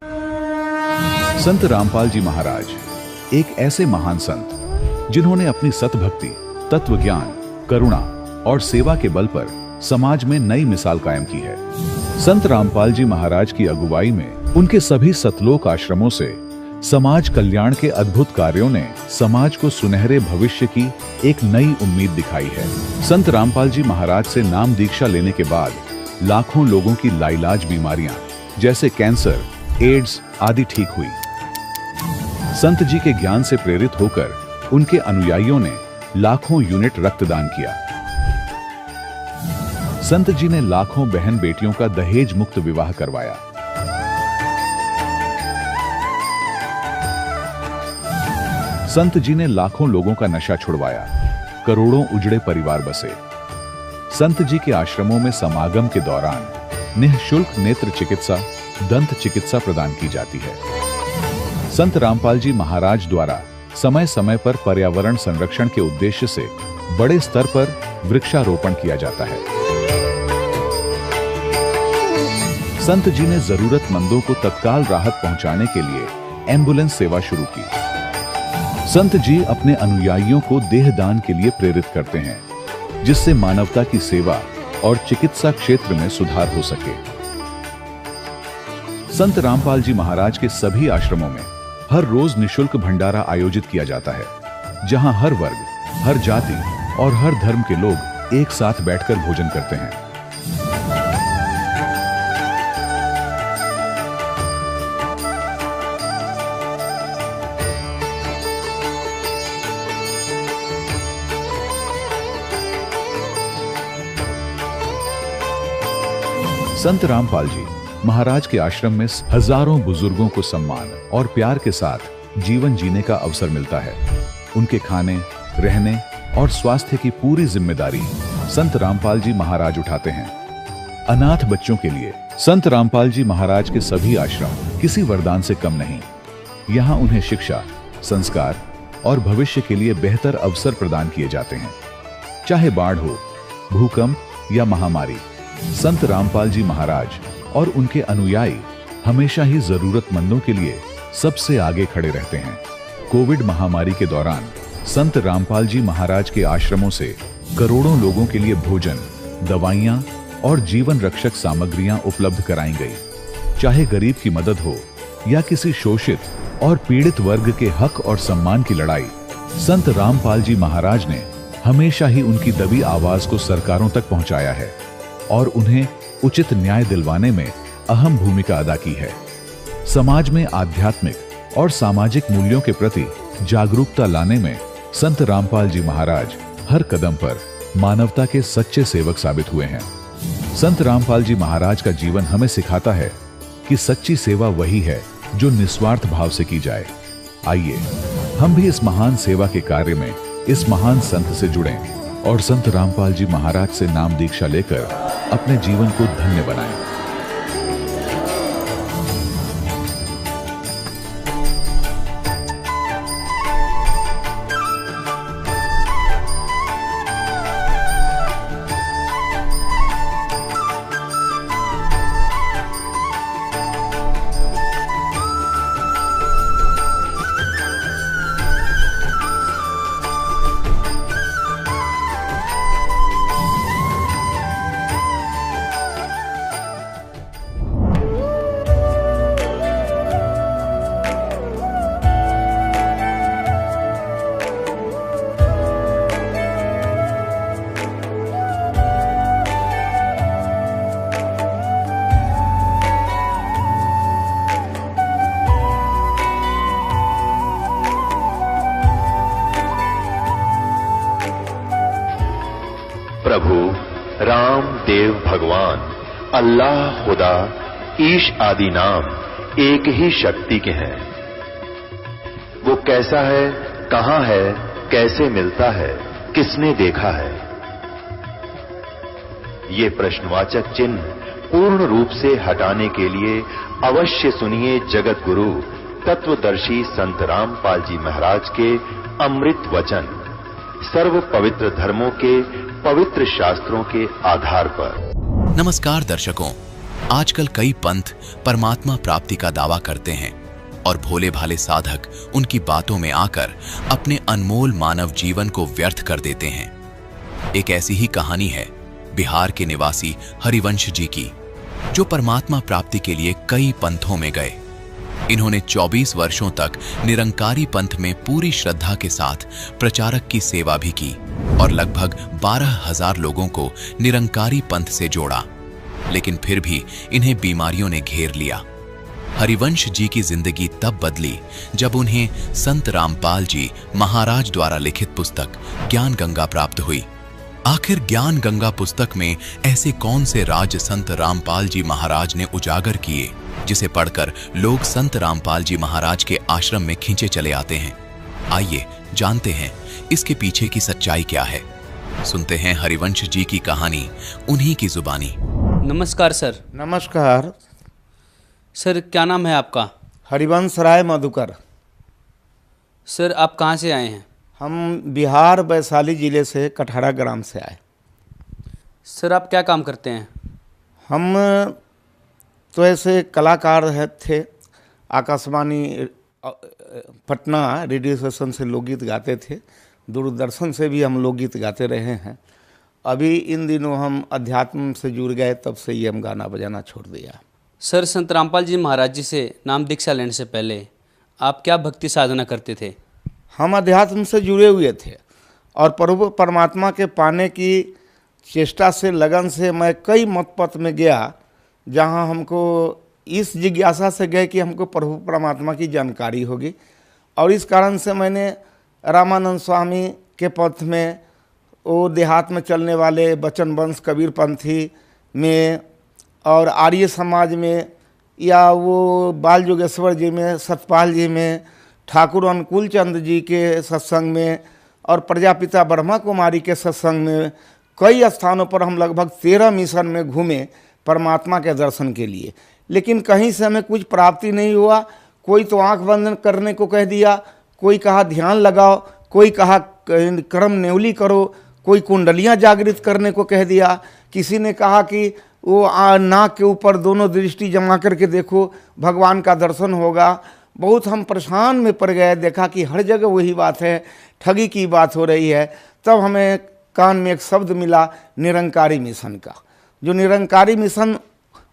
संत रामपाल जी महाराज एक ऐसे महान संत जिन्होंने अपनी सतभक्ति, तत्व ज्ञान, करुणा और सेवा के बल पर समाज में नई मिसाल कायम की है। संत रामपाल जी महाराज की अगुवाई में उनके सभी सतलोक आश्रमों से समाज कल्याण के अद्भुत कार्यों ने समाज को सुनहरे भविष्य की एक नई उम्मीद दिखाई है। संत रामपाल जी महाराज से नाम दीक्षा लेने के बाद लाखों लोगों की लाइलाज बीमारियां जैसे कैंसर, एड्स आदि ठीक हुई। संत जी के ज्ञान से प्रेरित होकर उनके अनुयायियों ने लाखों यूनिट रक्तदान किया। संत जी ने लाखों बहन बेटियों का दहेज मुक्त विवाह करवाया। संत जी ने लाखों लोगों का नशा छुड़वाया, करोड़ों उजड़े परिवार बसे। संत जी के आश्रमों में समागम के दौरान निःशुल्क नेत्र चिकित्सा, दंत चिकित्सा प्रदान की जाती है। संत रामपाल जी महाराज द्वारा समय समय पर पर्यावरण संरक्षण के उद्देश्य से बड़े स्तर पर वृक्षारोपण किया जाता है। संत जी ने जरूरतमंदों को तत्काल राहत पहुंचाने के लिए एम्बुलेंस सेवा शुरू की। संत जी अपने अनुयायियों को देहदान के लिए प्रेरित करते हैं, जिससे मानवता की सेवा और चिकित्सा क्षेत्र में सुधार हो सके। संत रामपाल जी महाराज के सभी आश्रमों में हर रोज निःशुल्क भंडारा आयोजित किया जाता है, जहां हर वर्ग, हर जाति और हर धर्म के लोग एक साथ बैठकर भोजन करते हैं। संत रामपाल जी महाराज के आश्रम में हजारों बुजुर्गों को सम्मान और प्यार के साथ जीवन जीने का अवसर मिलता है। उनके खाने, रहने और स्वास्थ्य की पूरी जिम्मेदारी संत रामपाल जी महाराज उठाते हैं। अनाथ बच्चों के लिए संत रामपाल जी महाराज के सभी आश्रम किसी वरदान से कम नहीं। यहाँ उन्हें शिक्षा, संस्कार और भविष्य के लिए बेहतर अवसर प्रदान किए जाते हैं। चाहे बाढ़ हो, भूकंप या महामारी, संत रामपाल जी महाराज और उनके अनुयायी हमेशा ही जरूरतमंदों के लिए सबसे आगे खड़े रहते हैं। कोविड महामारी के दौरान संत रामपाल जी महाराज के आश्रमों से करोड़ों लोगों के लिए भोजन, दवाइयां और जीवन रक्षक सामग्रियां उपलब्ध कराई गई। चाहे गरीब की मदद हो या किसी शोषित और पीड़ित वर्ग के हक और सम्मान की लड़ाई, संत रामपाल जी महाराज ने हमेशा ही उनकी दबी आवाज को सरकारों तक पहुंचाया है और उन्हें उचित न्याय दिलवाने में अहम भूमिका अदा की है। समाज में आध्यात्मिक और सामाजिक मूल्यों के प्रति जागरूकता लाने में संत रामपाल जी महाराज हर कदम पर मानवता के सच्चे सेवक साबित हुए हैं। संत रामपाल जी महाराज का जीवन हमें सिखाता है कि सच्ची सेवा वही है जो निस्वार्थ भाव से की जाए। आइए हम भी इस महान सेवा के कार्य में इस महान संत से जुड़ें और संत रामपाल जी महाराज से नाम दीक्षा लेकर अपने जीवन को धन्य बनाएं। प्रभु राम देव भगवान अल्लाह खुदा ईश आदि नाम एक ही शक्ति के हैं। वो कैसा है, कहां है, कैसे मिलता है, किसने देखा है? ये प्रश्नवाचक चिन्ह पूर्ण रूप से हटाने के लिए अवश्य सुनिए जगत गुरु तत्वदर्शी संत रामपाल जी महाराज के अमृत वचन, सर्व पवित्र धर्मों के पवित्र शास्त्रों के आधार पर। नमस्कार दर्शकों, आजकल कई पंथ परमात्मा प्राप्ति का दावा करते हैं और भोले भाले साधक उनकी बातों में आकर अपने अनमोल मानव जीवन को व्यर्थ कर देते हैं। एक ऐसी ही कहानी है बिहार के निवासी हरिवंश जी की, जो परमात्मा प्राप्ति के लिए कई पंथों में गए। इन्होंने 24 वर्षों तक निरंकारी पंथ में पूरी श्रद्धा के साथ प्रचारक की सेवा भी की और लगभग 12,000 लोगों को निरंकारी पंथ से जोड़ा, लेकिन फिर भी इन्हें बीमारियों ने घेर लिया। हरिवंश जी की जिंदगी तब बदली जब उन्हें संत रामपाल जी महाराज द्वारा लिखित पुस्तक ज्ञान गंगा प्राप्त हुई। आखिर ज्ञान गंगा पुस्तक में ऐसे कौन से राज संत रामपाल जी महाराज ने उजागर किए, जिसे पढ़कर लोग संत रामपाल जी महाराज के आश्रम में खींचे चले आते हैं। आइए जानते हैं इसके पीछे की सच्चाई क्या है। सुनते हैं हरिवंश जी की कहानी उन्हीं की जुबानी। नमस्कार सर। नमस्कार सर, क्या नाम है आपका? हरिवंश राय मधुकर। सर, आप कहाँ से आए हैं? हम बिहार वैशाली जिले से कटहरा ग्राम से आए। सर, आप क्या काम करते हैं? हम तो ऐसे कलाकार थे। आकाशवाणी पटना रेडियो स्टेशन से लोकगीत गाते थे, दूरदर्शन से भी हम लोकगीत गाते रहे हैं। अभी इन दिनों हम अध्यात्म से जुड़ गए, तब से ही हम गाना बजाना छोड़ दिया। सर, संत रामपाल जी महाराज जी से नाम दीक्षा लेने से पहले आप क्या भक्ति साधना करते थे? हम अध्यात्म से जुड़े हुए थे और प्रभु परमात्मा के पाने की चेष्टा से, लगन से मैं कई मत पथ में गया, जहां हमको इस जिज्ञासा से गए कि हमको प्रभु परमात्मा की जानकारी होगी। और इस कारण से मैंने रामानंद स्वामी के पथ में, वो देहात में चलने वाले बचन वंश कबीर पंथी में और आर्य समाज में, या वो बाल जोगेश्वर जी में, सतपाल जी में, ठाकुर अनुकूल चंद जी के सत्संग में और प्रजापिता ब्रह्मा कुमारी के सत्संग में, कई स्थानों पर हम लगभग 13 मिशन में घूमे परमात्मा के दर्शन के लिए। लेकिन कहीं से हमें कुछ प्राप्ति नहीं हुआ। कोई तो आंख बंद करने को कह दिया, कोई कहा ध्यान लगाओ, कोई कहा कर्म नेवली करो, कोई कुंडलियां जागृत करने को कह दिया, किसी ने कहा कि वो नाक के ऊपर दोनों दृष्टि जमा करके देखो, भगवान का दर्शन होगा। बहुत हम परेशान में पड़ गए, देखा कि हर जगह वही बात है, ठगी की बात हो रही है। तब हमें कान में एक शब्द मिला, निरंकारी मिशन का। जो निरंकारी मिशन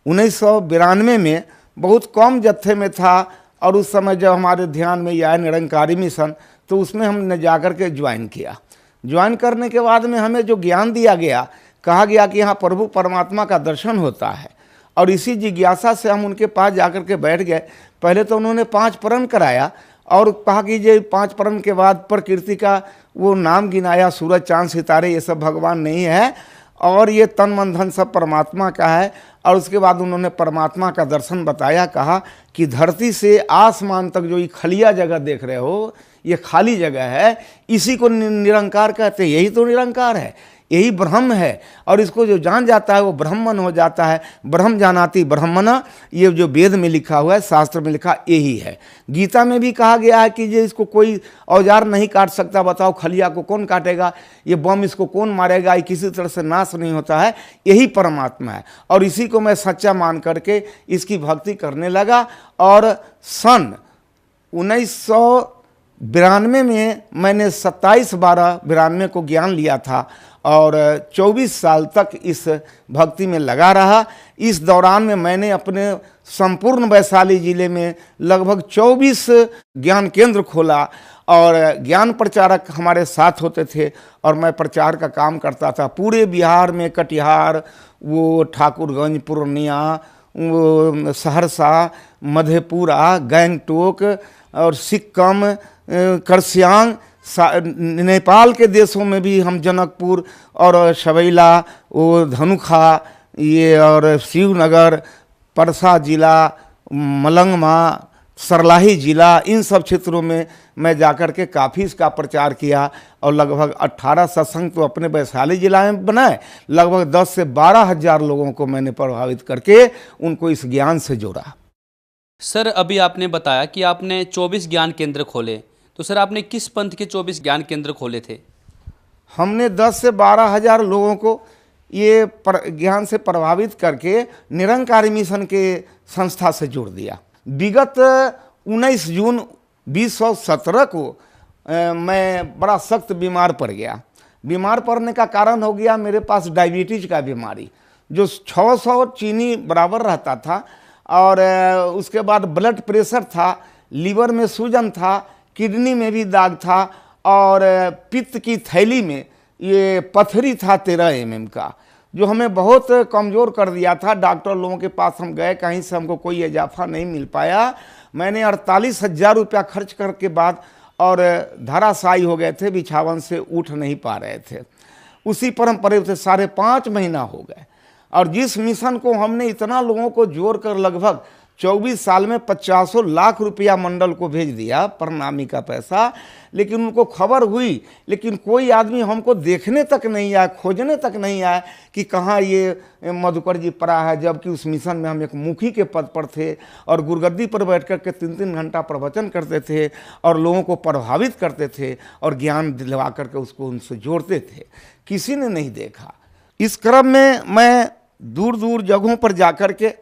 1992 में बहुत कम जत्थे में था, और उस समय जब हमारे ध्यान में आया निरंकारी मिशन, तो उसमें हमने जाकर के ज्वाइन किया। ज्वाइन करने के बाद में हमें जो ज्ञान दिया गया, कहा गया कि यहाँ प्रभु परमात्मा का दर्शन होता है, और इसी जिज्ञासा से हम उनके पास जाकर के बैठ गए। पहले तो उन्होंने 5 प्रण कराया और कहा कि ये 5 प्रण के बाद प्रकृति का वो नाम गिनाया, सूरज चांद सितारे ये सब भगवान नहीं है, और ये तन मन धन सब परमात्मा का है। और उसके बाद उन्होंने परमात्मा का दर्शन बताया, कहा कि धरती से आसमान तक जो ये खलिया जगह देख रहे हो, ये खाली जगह है, इसी को निरंकार कहते हैं। यही तो निरंकार है, यही ब्रह्म है। और इसको जो जान जाता है वो ब्रह्मन हो जाता है। ब्रह्म जानाति ब्रह्मना, ये जो वेद में लिखा हुआ है, शास्त्र में लिखा यही है। गीता में भी कहा गया है कि ये इसको कोई औजार नहीं काट सकता। बताओ खलिया को कौन काटेगा, ये बम इसको कौन मारेगा, ये किसी तरह से नाश नहीं होता है। यही परमात्मा है, और इसी को मैं सच्चा मान करके इसकी भक्ति करने लगा। और सन 1992 में मैंने 27/12/92 को ज्ञान लिया था, और 24 साल तक इस भक्ति में लगा रहा। इस दौरान में मैंने अपने संपूर्ण वैशाली जिले में लगभग 24 ज्ञान केंद्र खोला, और ज्ञान प्रचारक हमारे साथ होते थे, और मैं प्रचार का काम करता था पूरे बिहार में। कटिहार, वो ठाकुरगंज, पूर्णिया, वो सहरसा, मधेपुरा, गंगटोक और सिक्किम, करसियांग, नेपाल के देशों में भी हम जनकपुर और शबैला, वो धनुखा, ये और शिवनगर, परसा जिला, मलंगमा, सरलाही जिला, इन सब क्षेत्रों में मैं जाकर के काफ़ी इसका प्रचार किया। और लगभग 18 सत्संग तो अपने वैशाली जिला में बनाए। लगभग 10 से 12 हज़ार लोगों को मैंने प्रभावित करके उनको इस ज्ञान से जोड़ा। सर, अभी आपने बताया कि आपने 24 ज्ञान केंद्र खोले, तो सर आपने किस पंथ के 24 ज्ञान केंद्र खोले थे? हमने 10 से 12 हज़ार लोगों को ये ज्ञान से प्रभावित करके निरंकारी मिशन के संस्था से जोड़ दिया। विगत 19 जून 2017 को मैं बड़ा सख्त बीमार पड़ गया। बीमार पड़ने का कारण हो गया मेरे पास डायबिटीज का बीमारी, जो 600 चीनी बराबर रहता था, और उसके बाद ब्लड प्रेशर था, लीवर में सूजन था, किडनी में भी दाग था, और पित्त की थैली में ये पथरी था 13 mm का, जो हमें बहुत कमज़ोर कर दिया था। डॉक्टर लोगों के पास हम गए, कहीं से हमको कोई इजाफा नहीं मिल पाया। मैंने 48,000 रुपया खर्च करके बाद और धराशायी हो गए थे, बिछावन से उठ नहीं पा रहे थे। उसी पर हम पड़े थे, 5.5 महीना हो गए। और जिस मिशन को हमने इतना लोगों को जोड़कर लगभग 24 साल में 50 लाख रुपया मंडल को भेज दिया, प्रणामी का पैसा, लेकिन उनको खबर हुई, लेकिन कोई आदमी हमको देखने तक नहीं आया, खोजने तक नहीं आया कि कहाँ ये मधुकर जी पड़ा है। जबकि उस मिशन में हम एक मुखी के पद पर थे और गुरगद्दी पर बैठ कर के 3-3 घंटा प्रवचन करते थे और लोगों को प्रभावित करते थे और ज्ञान दिलवा करके उसको उनसे जोड़ते थे। किसी ने नहीं देखा। इस क्रम में मैं दूर दूर जगहों पर जाकर के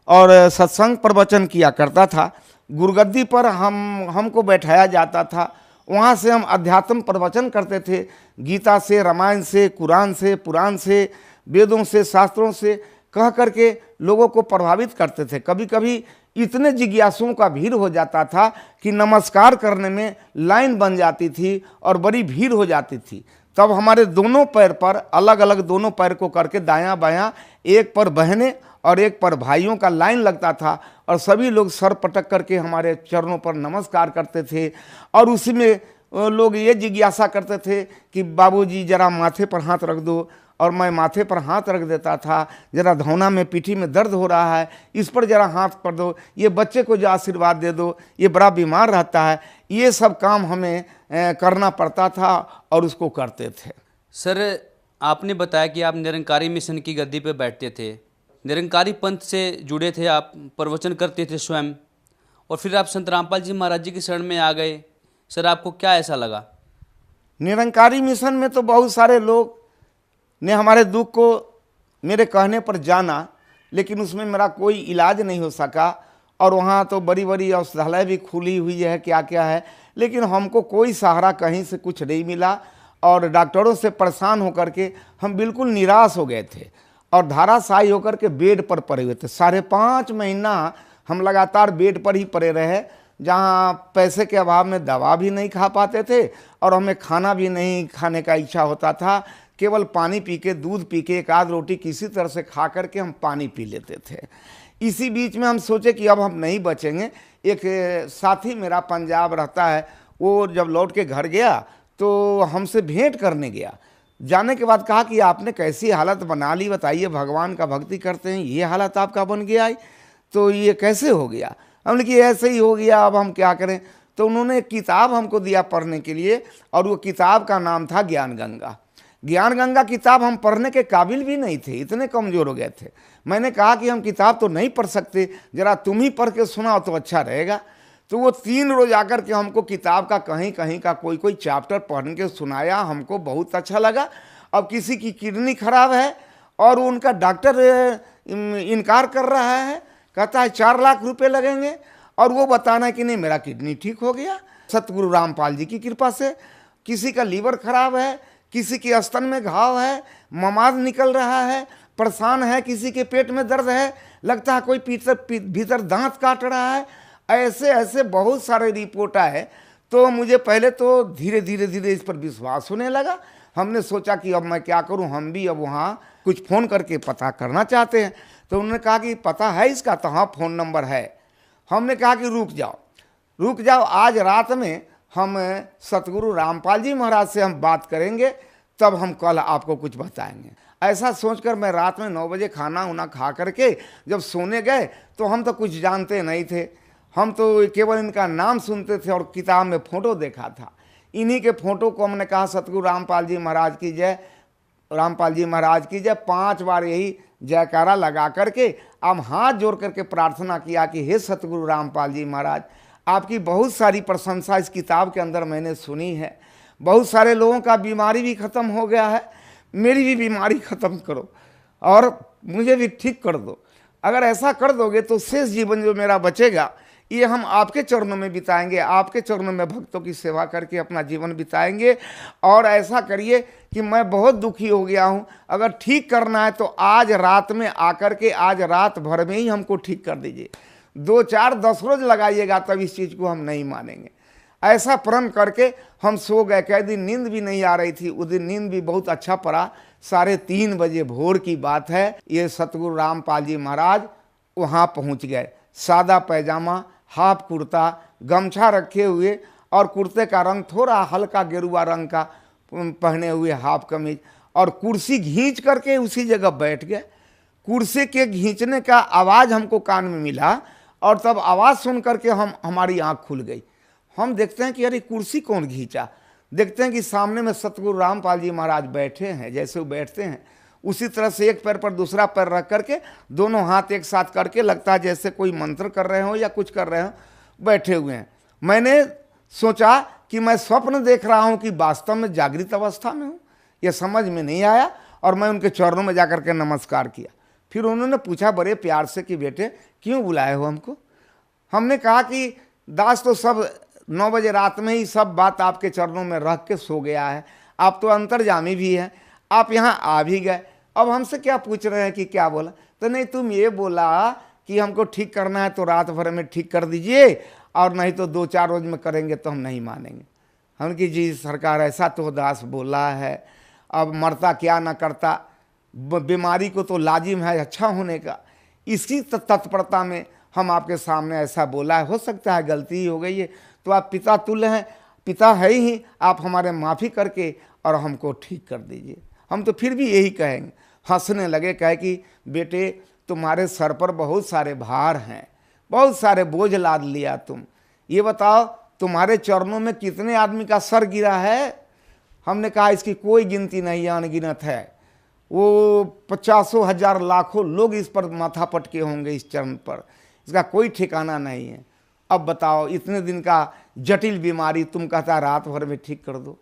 और सत्संग प्रवचन किया करता था। गुरगद्दी पर हमको बैठाया जाता था, वहाँ से हम अध्यात्म प्रवचन करते थे, गीता से, रामायण से, कुरान से, पुराण से, वेदों से, शास्त्रों से कह करके लोगों को प्रभावित करते थे। कभी कभी इतने जिज्ञासुओं का भीड़ हो जाता था कि नमस्कार करने में लाइन बन जाती थी और बड़ी भीड़ हो जाती थी। तब हमारे दोनों पैर पर अलग अलग, दोनों पैर को करके दायां बायां, एक पर बहनें और एक पर भाइयों का लाइन लगता था और सभी लोग सर पटक करके हमारे चरणों पर नमस्कार करते थे। और उसी में लोग ये जिज्ञासा करते थे कि बाबूजी जरा माथे पर हाथ रख दो, और मैं माथे पर हाथ रख देता था। जरा धौना में, पीठी में दर्द हो रहा है, इस पर जरा हाथ कर दो, ये बच्चे को जो आशीर्वाद दे दो, ये बड़ा बीमार रहता है। ये सब काम हमें करना पड़ता था और उसको करते थे। सर, आपने बताया कि आप निरंकारी मिशन की गद्दी पे बैठते थे, निरंकारी पंथ से जुड़े थे, आप प्रवचन करते थे स्वयं, और फिर आप संत रामपाल जी महाराज जी की शरण में आ गए। सर, आपको क्या ऐसा लगा? निरंकारी मिशन में तो बहुत सारे लोग ने हमारे दुख को मेरे कहने पर जाना, लेकिन उसमें मेरा कोई इलाज नहीं हो सका। और वहाँ तो बड़ी बड़ी औषधालय भी खुली हुई है, क्या क्या है, लेकिन हमको कोई सहारा कहीं से कुछ नहीं मिला। और डॉक्टरों से परेशान होकर के हम बिल्कुल निराश हो गए थे और धाराशायी होकर के बेड पर पड़े हुए थे। 5.5 महीना हम लगातार बेड पर ही पड़े रहे, जहाँ पैसे के अभाव में दवा भी नहीं खा पाते थे और हमें खाना भी नहीं खाने का इच्छा होता था। केवल पानी पी के, दूध पी के, एक आध रोटी किसी तरह से खा करके हम पानी पी लेते थे। इसी बीच में हम सोचे कि अब हम नहीं बचेंगे। एक साथी मेरा पंजाब रहता है, वो जब लौट के घर गया तो हमसे भेंट करने गया। जाने के बाद कहा कि आपने कैसी हालत बना ली, बताइए, भगवान का भक्ति करते हैं, ये हालत आपका बन गया है, तो ये कैसे हो गया? हमने कि ऐसे ही हो गया, अब हम क्या करें। तो उन्होंने एक किताब हमको दिया पढ़ने के लिए, और वो किताब का नाम था ज्ञान गंगा। ज्ञान गंगा किताब हम पढ़ने के काबिल भी नहीं थे, इतने कमज़ोर हो गए थे। मैंने कहा कि हम किताब तो नहीं पढ़ सकते, ज़रा तुम ही पढ़ के सुनाओ तो अच्छा रहेगा। तो वो 3 रोज आकर के हमको किताब का कहीं कहीं का कोई चैप्टर पढ़ के सुनाया। हमको बहुत अच्छा लगा। अब किसी की किडनी खराब है और उनका डॉक्टर इनकार कर रहा है, कहता है 4 लाख रुपए लगेंगे, और वो बताना है कि नहीं मेरा किडनी ठीक हो गया सतगुरु रामपाल जी की कृपा से। किसी का लीवर खराब है, किसी के स्तन में घाव है, ममाद निकल रहा है, परेशान है, किसी के पेट में दर्द है, लगता है कोई भीतर दांत काट रहा है। ऐसे ऐसे बहुत सारे रिपोर्ट आए। तो मुझे पहले तो धीरे धीरे इस पर विश्वास होने लगा। हमने सोचा कि अब मैं क्या करूं, हम भी अब वहाँ कुछ फ़ोन करके पता करना चाहते हैं। तो उन्होंने कहा कि पता है इसका? तो हाँ, फ़ोन नंबर है। हमने कहा कि रुक जाओ, आज रात में हम सतगुरु रामपाल जी महाराज से हम बात करेंगे, तब हम कल आपको कुछ बताएंगे। ऐसा सोचकर मैं रात में 9 बजे खाना उना खा करके जब सोने गए, तो हम तो कुछ जानते नहीं थे, हम तो केवल इनका नाम सुनते थे और किताब में फ़ोटो देखा था। इन्हीं के फ़ोटो को हमने कहा सतगुरु रामपाल जी महाराज की जय, रामपाल जी महाराज की जय, 5 बार यही जयकारा लगा करके हम हाथ जोड़ करके प्रार्थना किया कि हे सतगुरु रामपाल जी महाराज, आपकी बहुत सारी प्रशंसा इस किताब के अंदर मैंने सुनी है। बहुत सारे लोगों का बीमारी भी ख़त्म हो गया है, मेरी भी बीमारी ख़त्म करो और मुझे भी ठीक कर दो। अगर ऐसा कर दोगे तो शेष जीवन जो मेरा बचेगा ये हम आपके चरणों में बिताएंगे, आपके चरणों में भक्तों की सेवा करके अपना जीवन बिताएंगे। और ऐसा करिए कि मैं बहुत दुखी हो गया हूँ, अगर ठीक करना है तो आज रात में आकर के आज रात भर में ही हमको ठीक कर दीजिए, 2 4 10 रोज लगाइएगा तब इस चीज़ को हम नहीं मानेंगे। ऐसा प्रण करके हम सो गए। कई दिन नींद भी नहीं आ रही थी, उस दिन नींद भी बहुत अच्छा पड़ा। 3:30 बजे भोर की बात है, ये सतगुरु रामपाल जी महाराज वहाँ पहुँच गए। सादा पैजामा, हाफ कुर्ता, गमछा रखे हुए और कुर्ते का रंग थोड़ा हल्का गेरुआ रंग का पहने हुए, हाफ कमीज, और कुर्सी खींच करके उसी जगह बैठ गए। कुर्सी के खींचने का आवाज़ हमको कान में मिला और तब आवाज़ सुन करके हमारी आँख खुल गई। हम देखते हैं कि अरे कुर्सी कौन खींचा। देखते हैं कि सामने में सतगुरु रामपाल जी महाराज बैठे हैं। जैसे वो बैठते हैं उसी तरह से एक पैर पर दूसरा पैर रख करके दोनों हाथ एक साथ करके लगता है जैसे कोई मंत्र कर रहे हो या कुछ कर रहे हो, बैठे हुए हैं। मैंने सोचा कि मैं स्वप्न देख रहा हूँ कि वास्तव में जागृत अवस्था में हूँ, यह समझ में नहीं आया और मैं उनके चरणों में जाकर के नमस्कार किया। फिर उन्होंने पूछा बड़े प्यार से कि बेटे क्यों बुलाए हो हमको। हमने कहा कि दास तो सब 9 बजे रात में ही सब बात आपके चरणों में रख के सो गया है, आप तो अंतर्जामी भी हैं, आप यहाँ आ भी गए, अब हमसे क्या पूछ रहे हैं कि क्या बोला। तो नहीं, तुम ये बोला कि हमको ठीक करना है तो रात भर में ठीक कर दीजिए और नहीं तो 2 4 रोज में करेंगे तो हम नहीं मानेंगे। हम कि जी सरकार ऐसा तो दास बोला है, अब मरता क्या ना करता, बीमारी को तो लाजिम है अच्छा होने का, इसकी तत्परता में हम आपके सामने ऐसा बोला है, हो सकता है गलती ही हो गई है, तो आप पिता तुल्य हैं, पिता है ही, आप हमारे माफ़ी करके और हमको ठीक कर दीजिए। हम तो फिर भी यही कहेंगे। हंसने लगे, कहे कि बेटे तुम्हारे सर पर बहुत सारे भार हैं, बहुत सारे बोझ लाद लिया तुम, ये बताओ तुम्हारे चरणों में कितने आदमी का सर गिरा है। हमने कहा इसकी कोई गिनती नहीं है, अनगिनत है, वो 50 हजार लाखों लोग इस पर माथा पटके होंगे, इस चरण पर, इसका कोई ठिकाना नहीं है। अब बताओ इतने दिन का जटिल बीमारी तुम कहता रात भर में ठीक कर दो,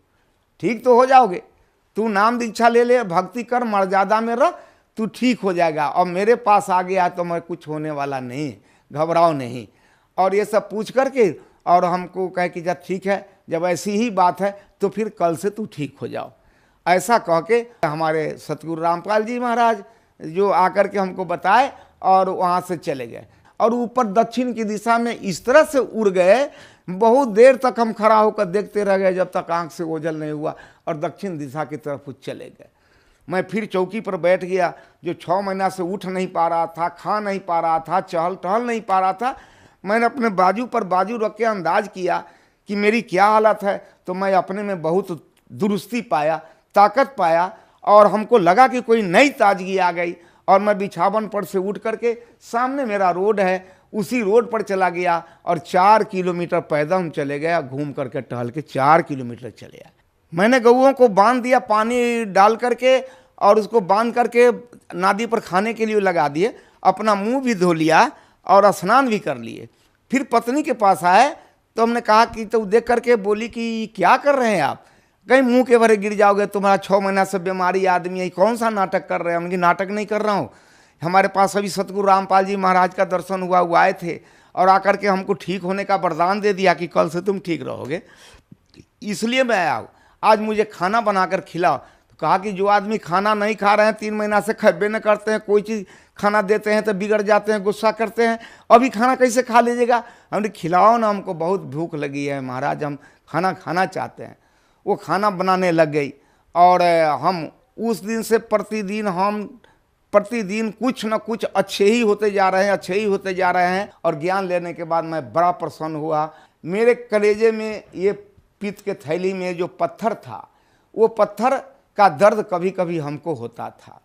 ठीक तो हो जाओगे। तू नाम दीक्षा ले ले, भक्ति कर, मर्यादा में रह, तू ठीक हो जाएगा। और मेरे पास आ गया तो मैं कुछ होने वाला नहीं, घबराओ नहीं। और ये सब पूछ करके और हमको कहे कि जब ठीक है, जब ऐसी ही बात है तो फिर कल से तू ठीक हो जाओ। ऐसा कह के हमारे सतगुरु रामपाल जी महाराज जो आकर के हमको बताए और वहाँ से चले गए और ऊपर दक्षिण की दिशा में इस तरह से उड़ गए, बहुत देर तक हम खड़ा होकर देखते रह गए जब तक आंख से ओझल नहीं हुआ और दक्षिण दिशा की तरफ वो चले गए। मैं फिर चौकी पर बैठ गया, जो 6 महीना से उठ नहीं पा रहा था, खा नहीं पा रहा था, चहल टहल नहीं पा रहा था। मैंने अपने बाजू पर बाजू रख के अंदाज किया कि मेरी क्या हालत है, तो मैं अपने में बहुत दुरुस्ती पाया, ताकत पाया और हमको लगा कि कोई नई ताजगी आ गई। और मैं बिछावन पर से उठ करके सामने मेरा रोड है, उसी रोड पर चला गया और 4 किलोमीटर पैदल हम चले गए, घूम करके टहल के 4 किलोमीटर चले आए। मैंने गऊओं को बांध दिया पानी डाल करके और उसको बांध करके नादी पर खाने के लिए लगा दिए, अपना मुंह भी धो लिया और स्नान भी कर लिए। फिर पत्नी के पास आए तो हमने कहा कि, तो देख करके बोली कि क्या कर रहे हैं आप, कहीं मुंह के भरे गिर जाओगे, तुम्हारा 6 महीना से बीमारी आदमी है, कौन सा नाटक कर रहे हैं। उनकी नाटक नहीं कर रहा हूँ, हमारे पास अभी सतगुरु रामपाल जी महाराज का दर्शन हुआ, वो आए थे और आकर के हमको ठीक होने का वरदान दे दिया कि कल से तुम ठीक रहोगे, इसलिए मैं आया हूँ, आज मुझे खाना बनाकर खिलाओ। तो कहा कि जो आदमी खाना नहीं खा रहे हैं, 3 महीना से खब्बे न करते हैं, कोई चीज़ खाना देते हैं तो बिगड़ जाते हैं, गुस्सा करते हैं, अभी खाना कैसे खा लीजिएगा। हमने खिलाओ ना, हमको बहुत भूख लगी है महाराज, हम खाना खाना चाहते हैं। वो खाना बनाने लग गई और हम उस दिन से प्रतिदिन कुछ न कुछ अच्छे ही होते जा रहे हैं, अच्छे ही होते जा रहे हैं। और ज्ञान लेने के बाद मैं बड़ा प्रसन्न हुआ। मेरे कलेजे में ये पित्त के थैली में जो पत्थर था, वो पत्थर का दर्द कभी कभी हमको होता था।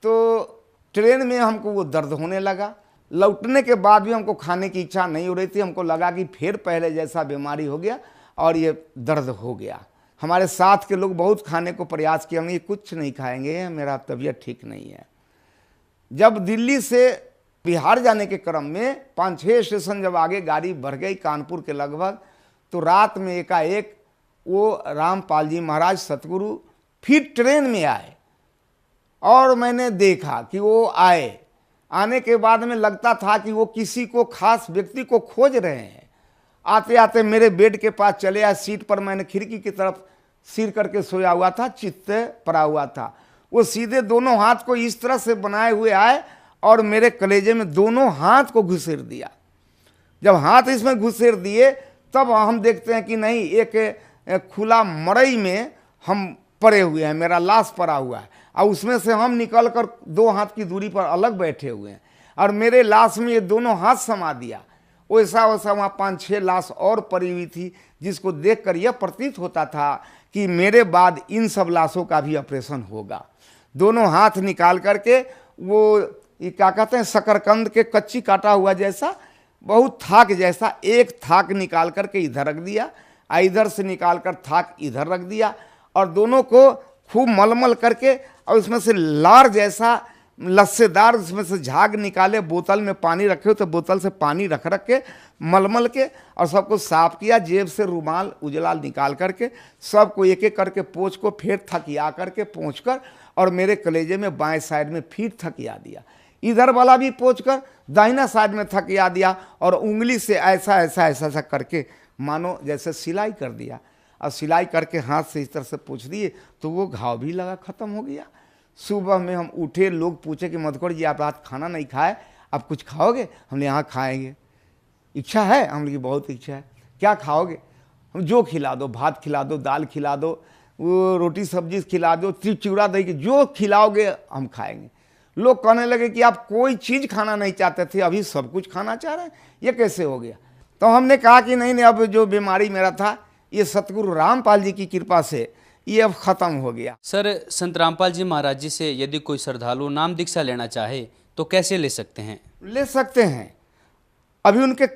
तो ट्रेन में हमको वो दर्द होने लगा, लौटने के बाद भी हमको खाने की इच्छा नहीं हो रही थी। हमको लगा कि फिर पहले जैसा बीमारी हो गया और ये दर्द हो गया। हमारे साथ के लोग बहुत खाने को प्रयास किया, हम ये कुछ नहीं खाएंगे, मेरा तबीयत ठीक नहीं है। जब दिल्ली से बिहार जाने के क्रम में 5-6 स्टेशन जब आगे गाड़ी बढ़ गई कानपुर के लगभग, तो रात में एकाएक वो रामपाल जी महाराज सतगुरु फिर ट्रेन में आए और मैंने देखा कि वो आए। आने के बाद में लगता था कि वो किसी को खास व्यक्ति को खोज रहे हैं। आते आते मेरे बेड के पास चले आए। सीट पर मैंने खिड़की की तरफ सिर करके सोया हुआ था, चित्त पड़ा हुआ था। वो सीधे दोनों हाथ को इस तरह से बनाए हुए आए और मेरे कलेजे में दोनों हाथ को घुसेड़ दिया। जब हाथ इसमें घुसेड़ दिए तब हम देखते हैं कि नहीं, एक खुला मड़ई में हम पड़े हुए हैं, मेरा लाश पड़ा हुआ है और उसमें से हम निकल कर 2 हाथ की दूरी पर अलग बैठे हुए हैं और मेरे लाश में ये दोनों हाथ समा दिया। वैसा वैसा वहाँ 5-6 लाश और पड़ी हुई थी, जिसको देखकर यह प्रतीत होता था कि मेरे बाद इन सब लाशों का भी ऑपरेशन होगा। दोनों हाथ निकाल करके वो ये क्या कहते हैं, शकरकंद के कच्ची काटा हुआ जैसा, बहुत थाक जैसा, एक थाक निकाल करके इधर रख दिया, इधर से निकाल कर थाक इधर रख दिया और दोनों को खूब मलमल करके और उसमें से लार जैसा लस्सेदार उसमें से झाग निकाले, बोतल में पानी रखे हो तो बोतल से पानी रख के मलमल के और सबको साफ किया। जेब से रुमाल उजला निकाल करके सबको एक एक करके पोंछ को फिर थकिया करके पोंछ कर और मेरे कलेजे में बाएं साइड में फिर थकिया दिया। इधर वाला भी पोंछ कर दाहिना साइड में थकिया दिया और उंगली से ऐसा ऐसा ऐसा ऐसा करके मानो जैसे सिलाई कर दिया और सिलाई करके हाथ से इस तरह से पोंछ दिए तो वो घाव भी लगा, ख़त्म हो गया। सुबह में हम उठे, लोग पूछे कि मधुकर जी आप रात खाना नहीं खाए, आप कुछ खाओगे? हमने यहाँ खाएंगे। इच्छा है? हमने की बहुत इच्छा है। क्या खाओगे? हम जो खिला दो, भात खिला दो, दाल खिला दो, वो रोटी सब्जी खिला दो, चिवड़ा दही की जो खिलाओगे हम खाएंगे। लोग कहने लगे कि आप कोई चीज़ खाना नहीं चाहते थे, अभी सब कुछ खाना चाह रहे हैं, ये कैसे हो गया? तो हमने कहा कि नहीं, अब जो बीमारी मेरा था ये सतगुरु रामपाल जी की कृपा से ये अब ख़त्म हो गया। सर, संत रामपाल जी महाराज जी से यदि कोई श्रद्धालु नाम दीक्षा लेना चाहे तो कैसे ले सकते हैं? ले सकते हैं। अभी उनके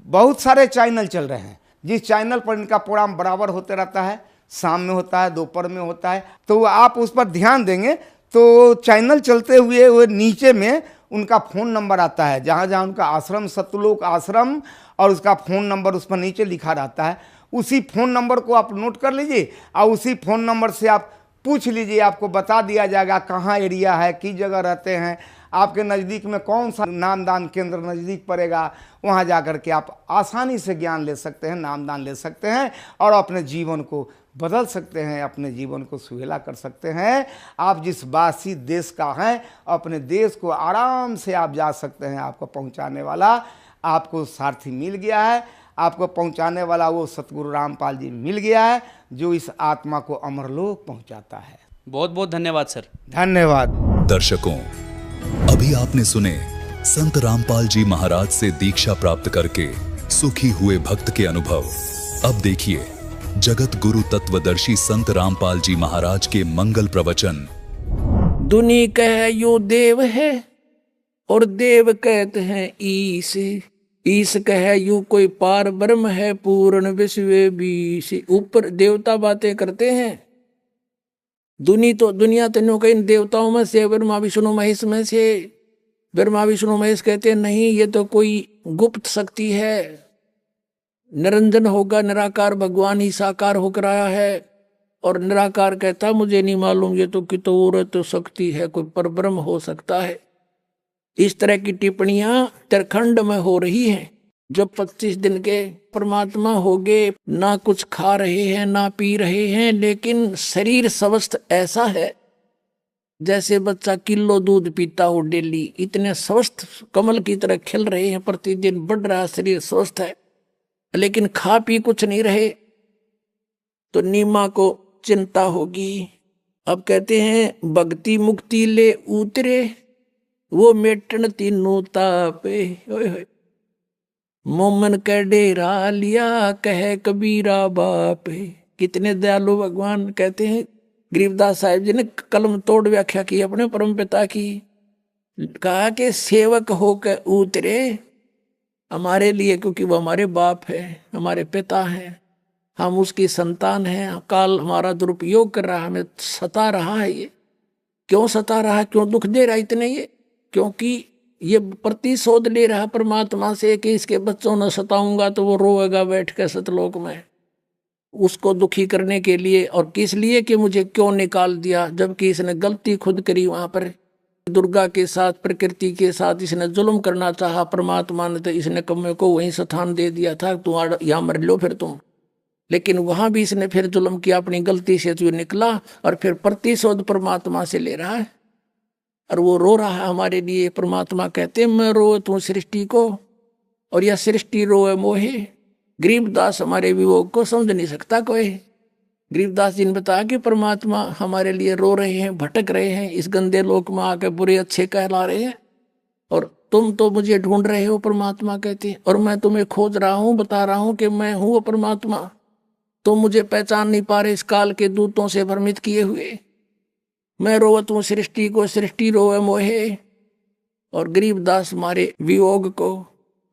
बहुत सारे चैनल चल रहे हैं, जिस चैनल पर इनका प्रोग्राम बराबर होते रहता है, शाम में होता है, दोपहर में होता है, तो आप उस पर ध्यान देंगे तो चैनल चलते हुए वो नीचे में उनका फ़ोन नंबर आता है, जहाँ जहाँ उनका आश्रम, सतलोक आश्रम, और उसका फ़ोन नंबर उस पर नीचे लिखा रहता है। उसी फ़ोन नंबर को आप नोट कर लीजिए और उसी फ़ोन नंबर से आप पूछ लीजिए, आपको बता दिया जाएगा कहाँ एरिया है, किस जगह रहते हैं, आपके नज़दीक में कौन सा नामदान केंद्र नज़दीक पड़ेगा। वहाँ जा कर के आप आसानी से ज्ञान ले सकते हैं, नामदान ले सकते हैं और अपने जीवन को बदल सकते हैं, अपने जीवन को सुहेला कर सकते हैं। आप जिस वासी देश का हैं, अपने देश को आराम से आप जा सकते हैं। आपको पहुँचाने वाला आपको सारथी मिल गया है, आपको पहुंचाने वाला वो सतगुरु रामपाल जी मिल गया है, जो इस आत्मा को अमरलोक पहुंचाता है। बहुत बहुत धन्यवाद सर। धन्यवाद। दर्शकों, अभी आपने सुने संत रामपाल जी महाराज से दीक्षा प्राप्त करके सुखी हुए भक्त के अनुभव। अब देखिए जगत गुरु तत्वदर्शी संत रामपाल जी महाराज के मंगल प्रवचन। दुनी कह यो देव है और देव कहते हैं ईश, ईश कहे यू कोई पार ब्रह्म है पूर्ण विश्व बीश। ऊपर देवता बातें करते हैं, दुनिया तो कई देवताओं में से, ब्रह्मा विष्णु महेश में से। ब्रह्मा विष्णु महेश कहते हैं नहीं, ये तो कोई गुप्त शक्ति है, निरंजन होगा, निराकार भगवान ही साकार होकर आया है। और निराकार कहता मुझे नहीं मालूम, ये तो कितो और तो शक्ति है, कोई परब्रह्म हो सकता है। इस तरह की टिप्पणियां उत्तराखंड में हो रही हैं। जब 25 दिन के परमात्मा हो गए, ना कुछ खा रहे हैं ना पी रहे हैं, लेकिन शरीर स्वस्थ ऐसा है जैसे बच्चा किलो दूध पीता हो डेली। इतने स्वस्थ कमल की तरह खिल रहे हैं, प्रतिदिन बढ़ रहा शरीर, स्वस्थ है, लेकिन खा पी कुछ नहीं रहे तो नीमा को चिंता होगी। अब कहते हैं भक्ति मुक्ति ले उतरे, वो मेटन तीनों तापे। मोमन के डेरा लिया कहे कबीरा बाप। कितने दयालु भगवान। कहते हैं गरीबदास साहिब जी ने कलम तोड़ व्याख्या की अपने परम पिता की। कहा कि सेवक होकर उतरे हमारे लिए, क्योंकि वो हमारे बाप है, हमारे पिता हैं, हम उसकी संतान हैं। काल हमारा दुरुपयोग कर रहा है, हमें सता रहा है। ये क्यों सता रहा है, क्यों दुख दे रहा है इतने? ये क्योंकि ये प्रतिशोध ले रहा परमात्मा से कि इसके बच्चों ने सताऊंगा तो वो रोएगा बैठ कर सतलोक में। उसको दुखी करने के लिए, और किस लिए कि मुझे क्यों निकाल दिया, जबकि इसने गलती खुद करी। वहां पर दुर्गा के साथ, प्रकृति के साथ इसने जुल्म करना चाहा। परमात्मा ने तो इसने कम्मे को वहीं स्थान दे दिया था, तुम यहाँ मर लो फिर तुम। लेकिन वहां भी इसने फिर जुल्म किया, अपनी गलती से तो निकला और फिर प्रतिशोध परमात्मा से ले रहा है। और वो रो रहा है हमारे लिए। परमात्मा कहते मैं रो तू सृष्टि को, और यह सृष्टि रोए मोहे। गरीबदास हमारे वियोग को समझ नहीं सकता कोई। गरीबदास जी ने बताया कि परमात्मा हमारे लिए रो रहे हैं, भटक रहे हैं, इस गंदे लोक में आके बुरे अच्छे कहला रहे हैं, और तुम तो मुझे ढूंढ रहे हो। परमात्मा कहते, और मैं तुम्हें खोज रहा हूं, बता रहा हूं कि मैं हूं वो परमात्मा। तुम मुझे पहचान नहीं पा रहे, इस काल के दूतों से भ्रमित किए हुए। मैं रोवत हूं सृष्टि को, सृष्टि रोवे मोहे। और गरीबदास हमारे वियोग को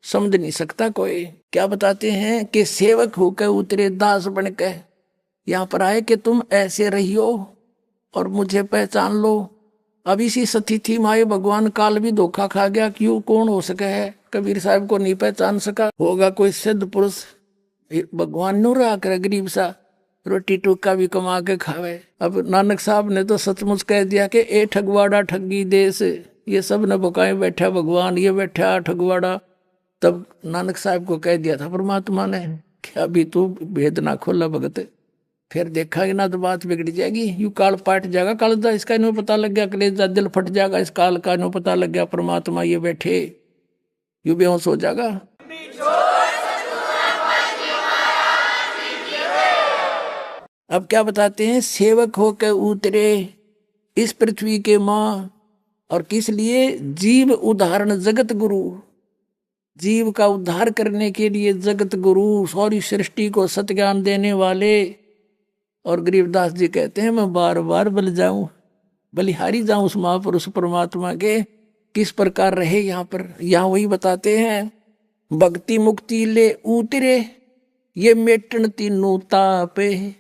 समझ नहीं सकता कोई। क्या बताते हैं कि सेवक होकर उतरे दास बनकर यहाँ पर आए कि तुम ऐसे रहियो और मुझे पहचान लो। अब इसी स्थिति माए भगवान काल भी धोखा खा गया। क्यों, कौन हो सके है कबीर साहब को नहीं पहचान सका? होगा कोई सिद्ध पुरुष। भगवान नो रहा करे गरीब सा रोटी टूका भी कमा के खावे। अब नानक साहब ने तो सचमुच कह दिया कि ए ठगवाड़ा ठगी देश, ये सब न बुकाए बैठा भगवान, ये बैठा ठगवाड़ा। तब नानक साहब को कह दिया था परमात्मा ने कि अभी तू भेद ना खोला भगत, फिर देखा कि ना तो बात बिगड़ जाएगी। यू काल पाट जाएगा, कालदा इसका इन्हों पता लग गया, कलेजा दिल फट जाएगा, इस काल का इन्हों पता लग गया परमात्मा ये बैठे, यू बेहोश हो जाएगा। अब क्या बताते हैं, सेवक होकर उतरे इस पृथ्वी के माँ, और किस लिए? जीव उदाहरण जगत गुरु। जीव का उद्धार करने के लिए जगत गुरु, सारी सृष्टि को सत्ज्ञान देने वाले। और गरीबदास जी कहते हैं मैं बार बार बलिहारी जाऊं उस महापुरुष परमात्मा के। किस प्रकार रहे यहाँ पर, यहाँ वही बताते हैं। भक्ति मुक्ति ले उतरे ये मेटन तीनों तापे,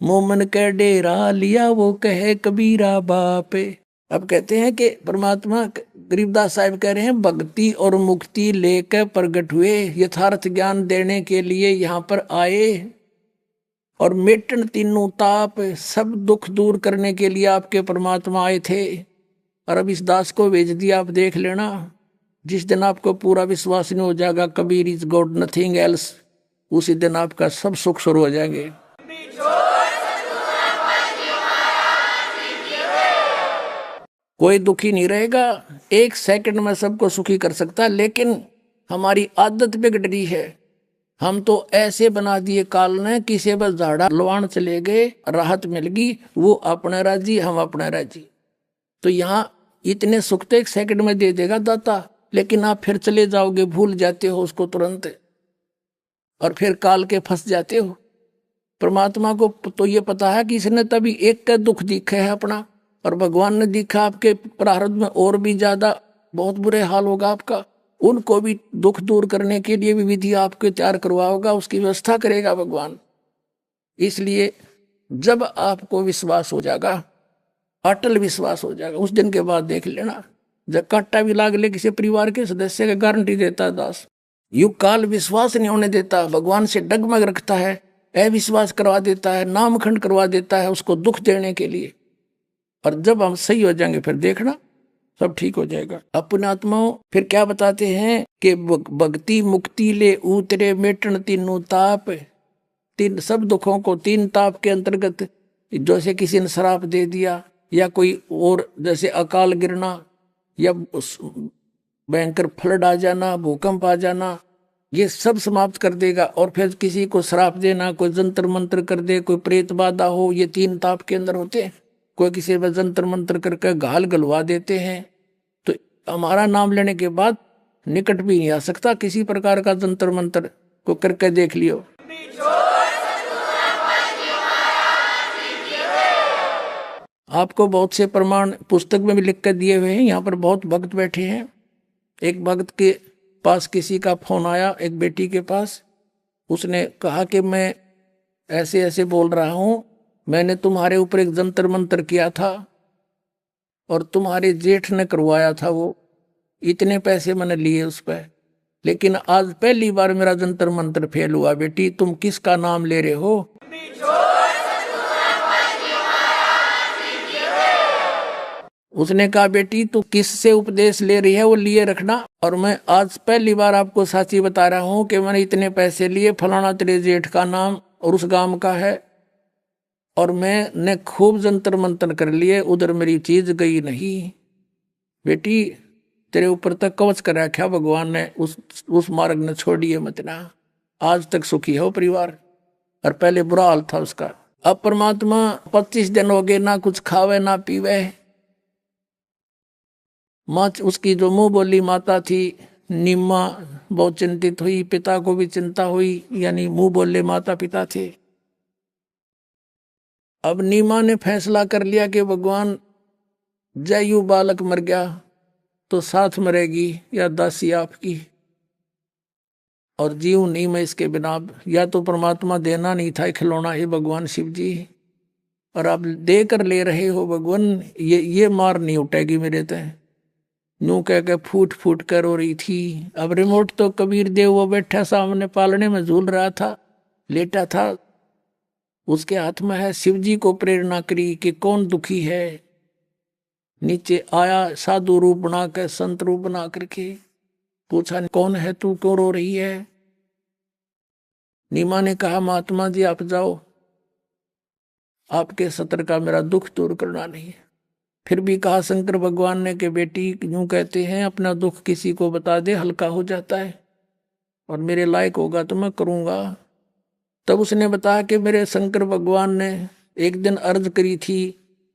मोमन के डेरा लिया वो कहे कबीरा बापे। अब कहते हैं कि परमात्मा, गरीबदास साहब कह रहे हैं, भक्ति और मुक्ति लेकर प्रकट हुए, यथार्थ ज्ञान देने के लिए यहाँ पर आए। और मेटन तीनों ताप, सब दुख दूर करने के लिए आपके परमात्मा आए थे। और अब इस दास को भेज दिया। आप देख लेना, जिस दिन आपको पूरा विश्वास नहीं हो जाएगा Kabir is God nothing else, उसी दिन आपका सब सुख शुरू हो जाएंगे। कोई दुखी नहीं रहेगा, एक सेकंड में सबको सुखी कर सकता। लेकिन हमारी आदत बिगड़ रही है। हम तो ऐसे बना दिए काल ने, किसी बस झाड़ा लवाण चले गए, राहत मिल गई, वो अपने राजी हम अपने राजी। तो यहाँ इतने सुख तो एक सेकंड में दे देगा दाता, लेकिन आप फिर चले जाओगे, भूल जाते हो उसको तुरंत, और फिर काल के फंस जाते हो। परमात्मा को तो ये पता है कि इसने तभी एक का दुख दिखा है अपना, और भगवान ने दिखा आपके प्रारब्ध में और भी ज्यादा बहुत बुरे हाल होगा आपका। उनको भी दुख दूर करने के लिए भी विधि आपको तैयार करवाओगा, उसकी व्यवस्था करेगा भगवान। इसलिए जब आपको विश्वास हो जाएगा, अटल विश्वास हो जाएगा, उस दिन के बाद देख लेना, जब कांटा भी लाग ले किसी परिवार के सदस्य का, गारंटी देता है दास। यु काल विश्वास नहीं होने देता, भगवान से डगमग रखता है, अविश्वास करवा देता है, नामखंड करवा देता है उसको दुख देने के लिए। और जब हम सही हो जाएंगे फिर देखना सब ठीक हो जाएगा। अपने आत्माओं फिर क्या बताते हैं कि भक्ति मुक्ति ले उतरे मेटन तीनों ताप। तीन सब दुखों को तीन ताप के अंतर्गत, जैसे किसी ने श्राप दे दिया, या कोई और जैसे अकाल गिरना, या भयंकर फ्लड आ जाना, भूकंप आ जाना, ये सब समाप्त कर देगा। और फिर किसी को श्राप देना, कोई जंतर मंत्र कर दे, कोई प्रेत बाधा हो, ये तीन ताप के अंदर होते हैं। कोई किसी पर जंतर मंत्र करके घाल गलवा देते हैं, तो हमारा नाम लेने के बाद निकट भी नहीं आ सकता किसी प्रकार का जंतर मंत्र को करके देख लियो। आपको बहुत से प्रमाण पुस्तक में भी लिख कर दिए हुए हैं। यहाँ पर बहुत भक्त बैठे हैं। एक भक्त के पास किसी का फोन आया, एक बेटी के पास, उसने कहा कि मैं ऐसे ऐसे बोल रहा हूँ, मैंने तुम्हारे ऊपर एक जंतर मंत्र किया था और तुम्हारे जेठ ने करवाया था, वो इतने पैसे मैंने लिए उस पर, लेकिन आज पहली बार मेरा जंतर मंत्र फेल हुआ। बेटी तुम किसका नाम ले रहे हो? उसने कहा बेटी तू किससे उपदेश ले रही है वो लिए रखना, और मैं आज पहली बार आपको साची बता रहा हूं कि मैंने इतने पैसे लिए, फलाना तेरे जेठ का नाम और उस गांव का है, और मैंने खूब जंतर मंतर कर लिए, उधर मेरी चीज गई नहीं। बेटी तेरे ऊपर तक कवच कर रखा भगवान ने, उस मार्ग ने छोड़िए मत ना। आज तक सुखी हो परिवार, और पहले बुरा हाल था उसका। अब परमात्मा 25 दिन हो गए ना कुछ खावे ना पीवे। माँ उसकी जो मुंह बोली माता थी नीमा बहुत चिंतित हुई, पिता को भी चिंता हुई, यानी मुंह बोले माता पिता थे। अब नीमा ने फैसला कर लिया कि भगवान जयू बालक मर गया तो साथ मरेगी या दासी आपकी, और जीव नहीं मैं इसके बिना। या तो परमात्मा देना नहीं था खिलौना ही भगवान शिव जी, और आप दे कर ले रहे हो भगवान, ये मार नहीं उठेगी मेरे तय। यूं कह के फूट फूट कर रो रही थी। अब रिमोट तो कबीर देव वो बैठा सामने पालने में झूल रहा था, लेटा था, उसके हाथ में है। शिव जी को प्रेरणा करी कि कौन दुखी है। नीचे आया साधु रूप बना कर, संत रूप बना करके पूछा कौन है तू, क्यों रो रही है। नीमा ने कहा महात्मा जी आप जाओ, आपके सत्र का मेरा दुख दूर करना नहीं है। फिर भी कहा शंकर भगवान ने कि बेटी यूं कहते हैं अपना दुख किसी को बता दे हल्का हो जाता है, और मेरे लायक होगा तो मैं करूंगा। तब उसने बताया कि मेरे शंकर भगवान ने एक दिन अर्ज करी थी,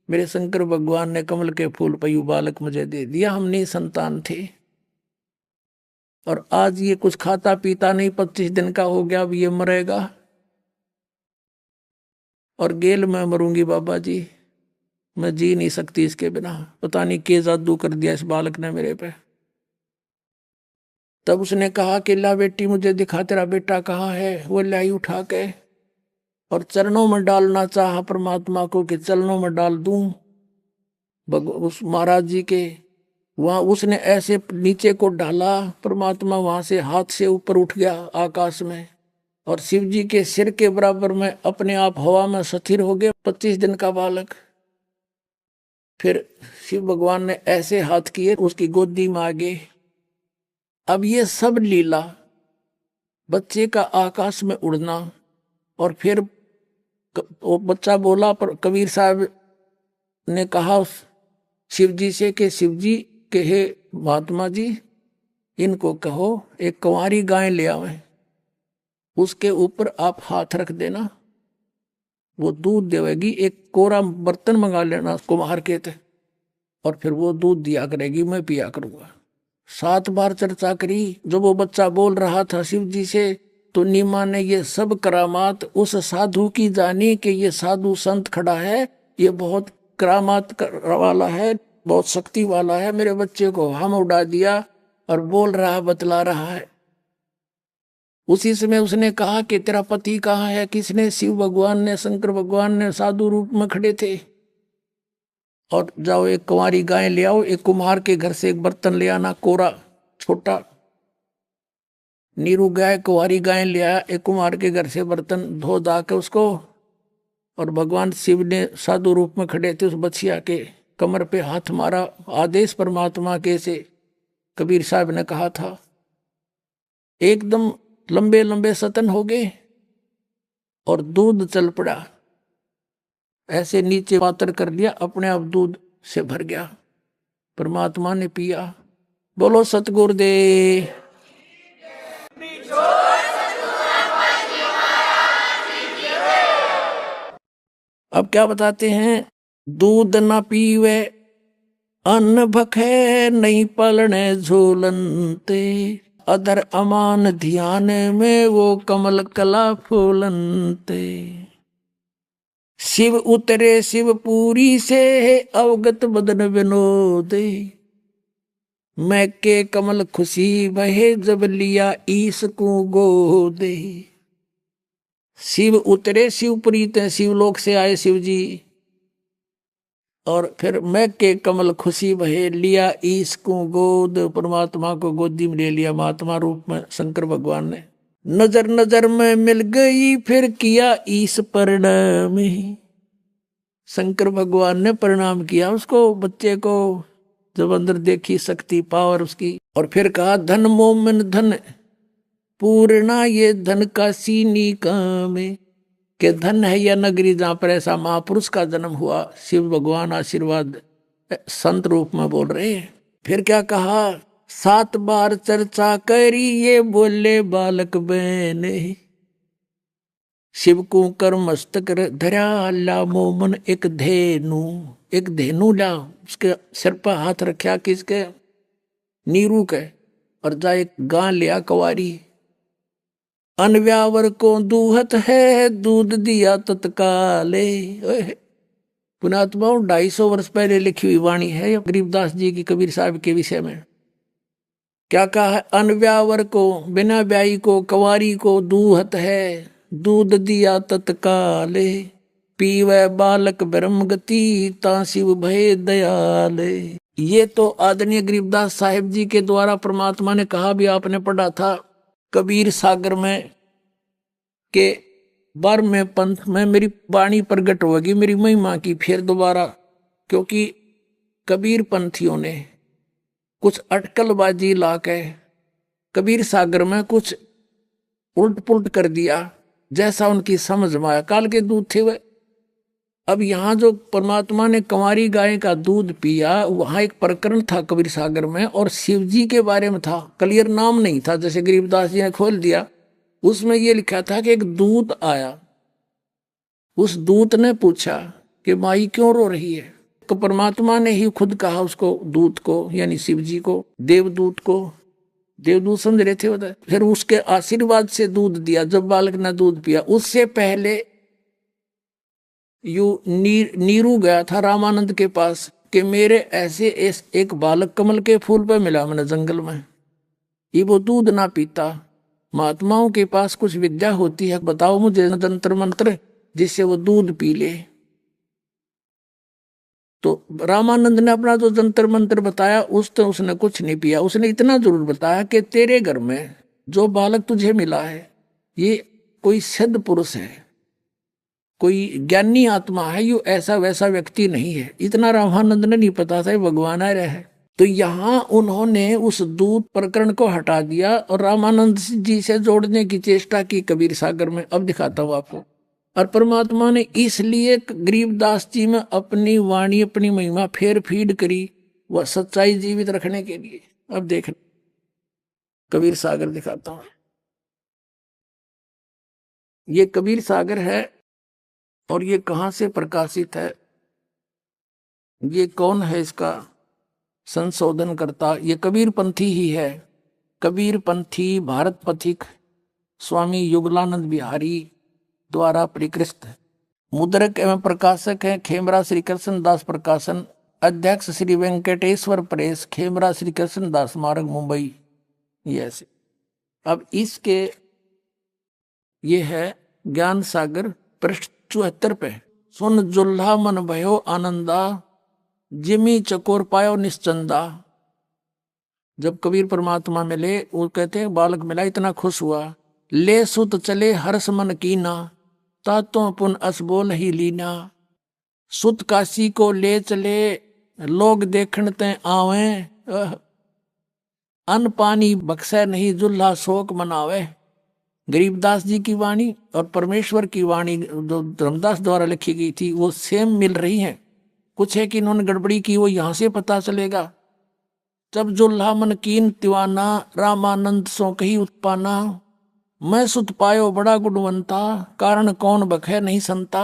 मेरे शंकर भगवान ने कमल के फूल पयू बालक मुझे दे दिया, हम नहीं संतान थे, और आज ये कुछ खाता पीता नहीं, 25 दिन का हो गया, अब ये मरेगा और गेल मैं मरूंगी बाबा जी, मैं जी नहीं सकती इसके बिना। पता नहीं क्या जादू कर दिया इस बालक ने मेरे पे। तब उसने कहा कि ला बेटी मुझे दिखा तेरा बेटा कहाँ है। वो लाई उठा के और चरणों में डालना चाहा परमात्मा को कि चरणों में डाल दूं उस महाराज जी के। वहां उसने ऐसे नीचे को डाला, परमात्मा वहां से हाथ से ऊपर उठ गया आकाश में, और शिव जी के सिर के बराबर में अपने आप हवा में स्थिर हो गया 25 दिन का बालक। फिर शिव भगवान ने ऐसे हाथ किए उसकी गोदी में आ गए। अब ये सब लीला, बच्चे का आकाश में उड़ना, और फिर वो बच्चा बोला, पर कबीर साहब ने कहा उस शिव जी से कि शिव जी के हे महात्मा जी इनको कहो एक कुंवारी गाय ले आवे, उसके ऊपर आप हाथ रख देना, वो दूध देवेगी। एक कोरा बर्तन मंगा लेना कुम्हार के थे, और फिर वो दूध दिया करेगी, मैं पिया करूंगा। 7 बार चर्चा करी। जब वो बच्चा बोल रहा था शिव जी से, तो नीमा ने ये सब करामात उस साधु की जानी कि ये साधु संत खड़ा है, ये बहुत करामात वाला है, बहुत शक्ति वाला है। मेरे बच्चे को हम उड़ा दिया और बोल रहा बतला रहा है। उसी समय उसने कहा कि तेरा पति कहाँ है। किसने? शिव भगवान ने, शंकर भगवान ने साधु रूप में खड़े थे। और जाओ एक कुंवारी गाय ले आओ, एक कुम्हार के घर से एक बर्तन ले आना कोरा छोटा। नीरू गाय कुंवारी गाय ले आया, एक कुम्हार के घर से बर्तन धो धा के उसको, और भगवान शिव ने साधु रूप में खड़े थे उस बछिया के कमर पे हाथ मारा। आदेश परमात्मा के से कबीर साहब ने कहा था। एकदम लंबे लंबे सतन हो गए और दूध चल पड़ा। ऐसे नीचे पातर कर लिया, अपने आप दूध से भर गया। परमात्मा ने पिया। बोलो सतगुरुदेव। अब क्या बताते हैं? दूध न पीवे अन्न भखे, नहीं पलने झूलनते, अदर अमान ध्यान में वो कमल कला फूलनते। शिव उतरे शिवपुरी से, अवगत बदन विनोदे, मैं के कमल खुशी बहे, जब लिया ईस को गोदे। शिव उतरे शिवपुरी ते, शिवलोक से आए शिव जी, और फिर मैं के कमल खुशी बहे, लिया ईस को गोद, परमात्मा को गोदी में ले लिया महात्मा रूप में शंकर भगवान ने। नजर नजर में मिल गई, फिर किया ईस प्रणाम। शंकर भगवान ने प्रणाम किया उसको, बच्चे को, जब अंदर देखी शक्ति पावर उसकी, और फिर कहा धन मोमन धन पूर्णा, ये धन का सीनी काम है, कि धन है यह नगरी जहां पर ऐसा महापुरुष का जन्म हुआ। शिव भगवान आशीर्वाद संत रूप में बोल रहे हैं। फिर क्या कहा, 7 बार चर्चा करी ये बोले बालक बहने, शिव को कर मस्तक धरा ला मोमन एक धेनु ला, उसके सिर पर हाथ रखा किसके, नीरू के, और जा एक गां लिया कवारी, अनव्यावर को दूहत है दूध दिया तत्काले। पुणात्माओं 250 वर्ष पहले लिखी हुई वाणी है गरीबदास जी की कबीर साहब के विषय में। क्या कहा है, अनव्यावर को, बिना ब्याई को, कवारी को दूहत है दूध दिया तत्काले, पीवे बालक ब्रह्म गति ता शिव भय दयाले। ये तो आदरणीय गरीबदास साहिब जी के द्वारा परमात्मा ने कहा भी आपने पढ़ा था कबीर सागर में, के 12वें पंथ में मेरी वाणी प्रकट होगी मेरी महिमा की फिर दोबारा, क्योंकि कबीर पंथियों ने कुछ अटकलबाजी लाके कबीर सागर में कुछ उल्ट पुल्ट कर दिया जैसा उनकी समझ में आया। काल के दूध थे वे। अब यहाँ जो परमात्मा ने कंवारी गाय का दूध पिया, वहां एक प्रकरण था कबीर सागर में, और शिव जी के बारे में था, क्लियर नाम नहीं था, जैसे गरीबदास जी ने खोल दिया। उसमें ये लिखा था कि एक दूत आया, उस दूत ने पूछा कि माई क्यों रो रही है, तो परमात्मा ने ही खुद कहा उसको, दूत को यानी शिव जी को, देवदूत को, देवदूत समझ रहे थे उधर। फिर उसके आशीर्वाद से दूध दिया। जब बालक ने दूध पिया, उससे पहले नीरू गया था रामानंद के पास कि मेरे ऐसे एक बालक कमल के फूल पे मिला मैंने जंगल में, ये वो दूध ना पीता। महात्माओं के पास कुछ विद्या होती है, बताओ मुझे जंतर मंत्र जिससे वो दूध पी ले। तो रामानंद ने अपना जो जंतर मंत्र बताया उसने कुछ नहीं पिया। उसने इतना जरूर बताया कि तेरे घर में जो बालक तुझे मिला है ये कोई सिद्ध पुरुष है, कोई ज्ञानी आत्मा है, ये ऐसा वैसा व्यक्ति नहीं है। इतना रामानंद ने नहीं पता था भगवान आ रहा है। तो यहाँ उन्होंने उस दूत प्रकरण को हटा दिया और रामानंद जी से जोड़ने की चेष्टा की कबीर सागर में। अब दिखाता हूँ आपको। और परमात्मा ने इसलिए गरीबदास जी में अपनी वाणी अपनी महिमा फेर फीड करी, वह सच्चाई जीवित रखने के लिए। अब देख कबीर सागर दिखाता हूं। ये कबीर सागर है और ये कहां से प्रकाशित है, ये कौन है इसका संशोधन करता, ये कबीर पंथी ही है। कबीर पंथी भारत पथिक स्वामी युगलानंद बिहारी द्वारा परिकृत मुद्रक एवं प्रकाशक है खेमरा श्री कृष्ण दास प्रकाशन, अध्यक्ष श्री वेंकटेश्वर प्रेस, खेमरा श्री कृष्ण दास मार्ग, मुंबई। ये ऐसे। अब इसके ये है ज्ञान सागर पृष्ठ 74 पे। सुन जुल्हा मन भयो आनंदा, जिमी चकोर पायो निश्चंदा। जब कबीर परमात्मा मिले, वो कहते हैं बालक मिला इतना खुश हुआ। ले सुत चले हर्ष मन कीना, तातों पुन अस बोल ही लीना। सुत काशी को ले चले, लोग देखण ते आवे। अन्न पानी बख्शे नहीं, जुल्हा शोक मनावे। गरीबदास जी की वाणी और परमेश्वर की वाणी जो धर्मदास द्वारा लिखी गई थी वो सेम मिल रही है। कुछ है कि इन्होंने गड़बड़ी की, वो यहां से पता चलेगा। जब जुल्हा मन कीन तिवाना, रामानंद सो कही उत्पाना। मैं सुत पायो बड़ा गुणवंता, कारण कौन बखे नहीं संता।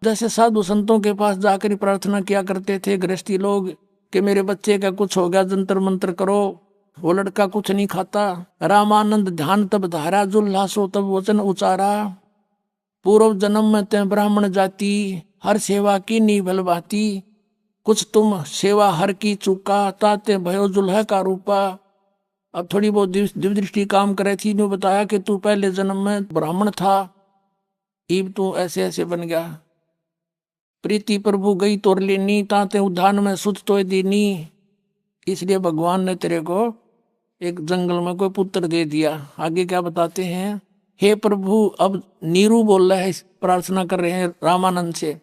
जैसे साधु संतों के पास जाकर प्रार्थना किया करते थे गृहस्थी लोग कि मेरे बच्चे का कुछ हो गया, जंतर मंत्र करो, वो लड़का कुछ नहीं खाता। रामानंद ध्यान तब धारा, जुल्हा सो तब वचन उचारा। पूर्व जन्म में ते ब्राह्मण जाति, हर सेवा की नी भलभाती। कुछ तुम सेवा हर की चूका, ताते भयो जुल्हा का रूपा। अब थोड़ी बहुत दिव्य दृष्टि काम करे थी, ने बताया कि तू पहले जन्म में ब्राह्मण था, इब तू ऐसे ऐसे बन गया। प्रीति प्रभु गई तोर लेनी, ताते उद्यान में सुच तो दीनी। इसलिए भगवान ने तेरे को एक जंगल में कोई पुत्र दे दिया। आगे क्या बताते हैं, हे प्रभु, अब नीरू बोल रहा है, प्रार्थना कर रहे हैं रामानंद से,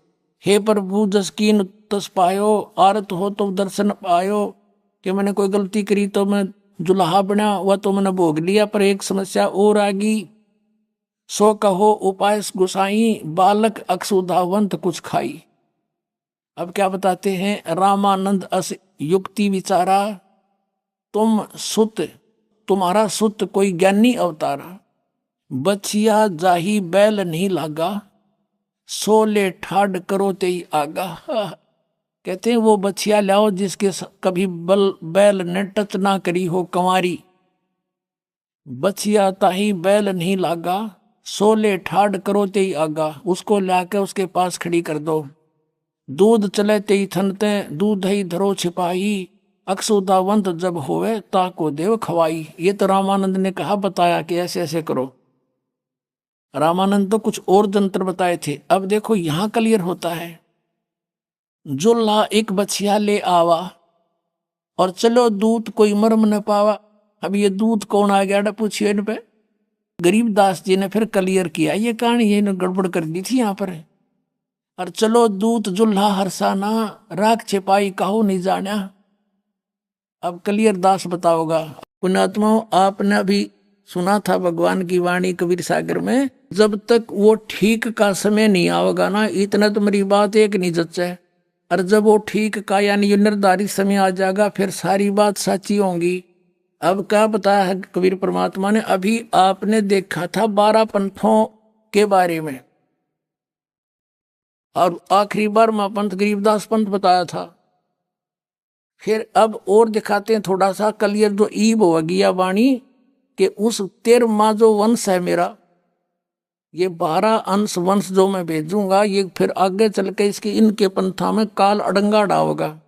हे प्रभु जस कीन तस पायो, आरत हो तो दर्शन पायो। कि मैंने कोई गलती करी तो मैं जुल्हा बना, वह तो मैंने भोग लिया, पर एक समस्या और आ गई। सो कहो उपाय गुसाई, बालक अक्षुधावंत कुछ खाई। अब क्या बताते हैं, रामानंद अस युक्ति विचारा, तुम्हारा सुत कोई ज्ञानी अवतारा। बछिया जाही बैल नहीं लागा, सोले ठाड करो ते आगा। कहते हैं वो बछिया लाओ जिसके कभी बैल ने टच ना करी हो कंवारी। बछिया ताही बैल नहीं लागा, सोले ठाड करो ते आगा। उसको लाके उसके पास खड़ी कर दो। दूध चले ते थनते, दूध ही धरो छिपाई, अक्षुदावंत जब होवे ताको देव खवाई। ये तो रामानंद ने कहा, बताया कि ऐसे ऐसे करो। रामानंद तो कुछ और जंत्र बताए थे। अब देखो यहां क्लियर होता है, जुल्हा एक बछिया ले आवा और चलो दूध कोई मर्म न पावा। अब ये दूध कौन आ गया पूछिए इन पे। गरीबदास जी ने फिर क्लियर किया ये कहानी, ये गड़बड़ कर दी थी यहाँ पर। और चलो दूत जुल्हा हरसाना, राख छिपाई कहो नहीं जाना। अब क्लियर दास बताओगा। पुण्यात्माओं, आपने अभी सुना था भगवान की वाणी कबीर सागर में, जब तक वो ठीक का समय नहीं आवेगा ना, इतना तो मेरी बात एक नहीं जच्चा है। और जब वो ठीक का यानी निर्धारित समय आ जाएगा, फिर सारी बात सच्ची होंगी। अब क्या बताया है कबीर परमात्मा ने, अभी आपने देखा था 12 पंथों के बारे में, और आखिरी बार में पंथ गरीबदास पंथ बताया था। फिर अब और दिखाते हैं थोड़ा सा क्लियर, जो ईब होगी या वाणी कि उस 13वां जो वंश है मेरा, ये 12 अंश वंश जो मैं भेजूंगा, ये फिर आगे चल के इसके इनके पंथा में काल अड़ंगा डालेगा,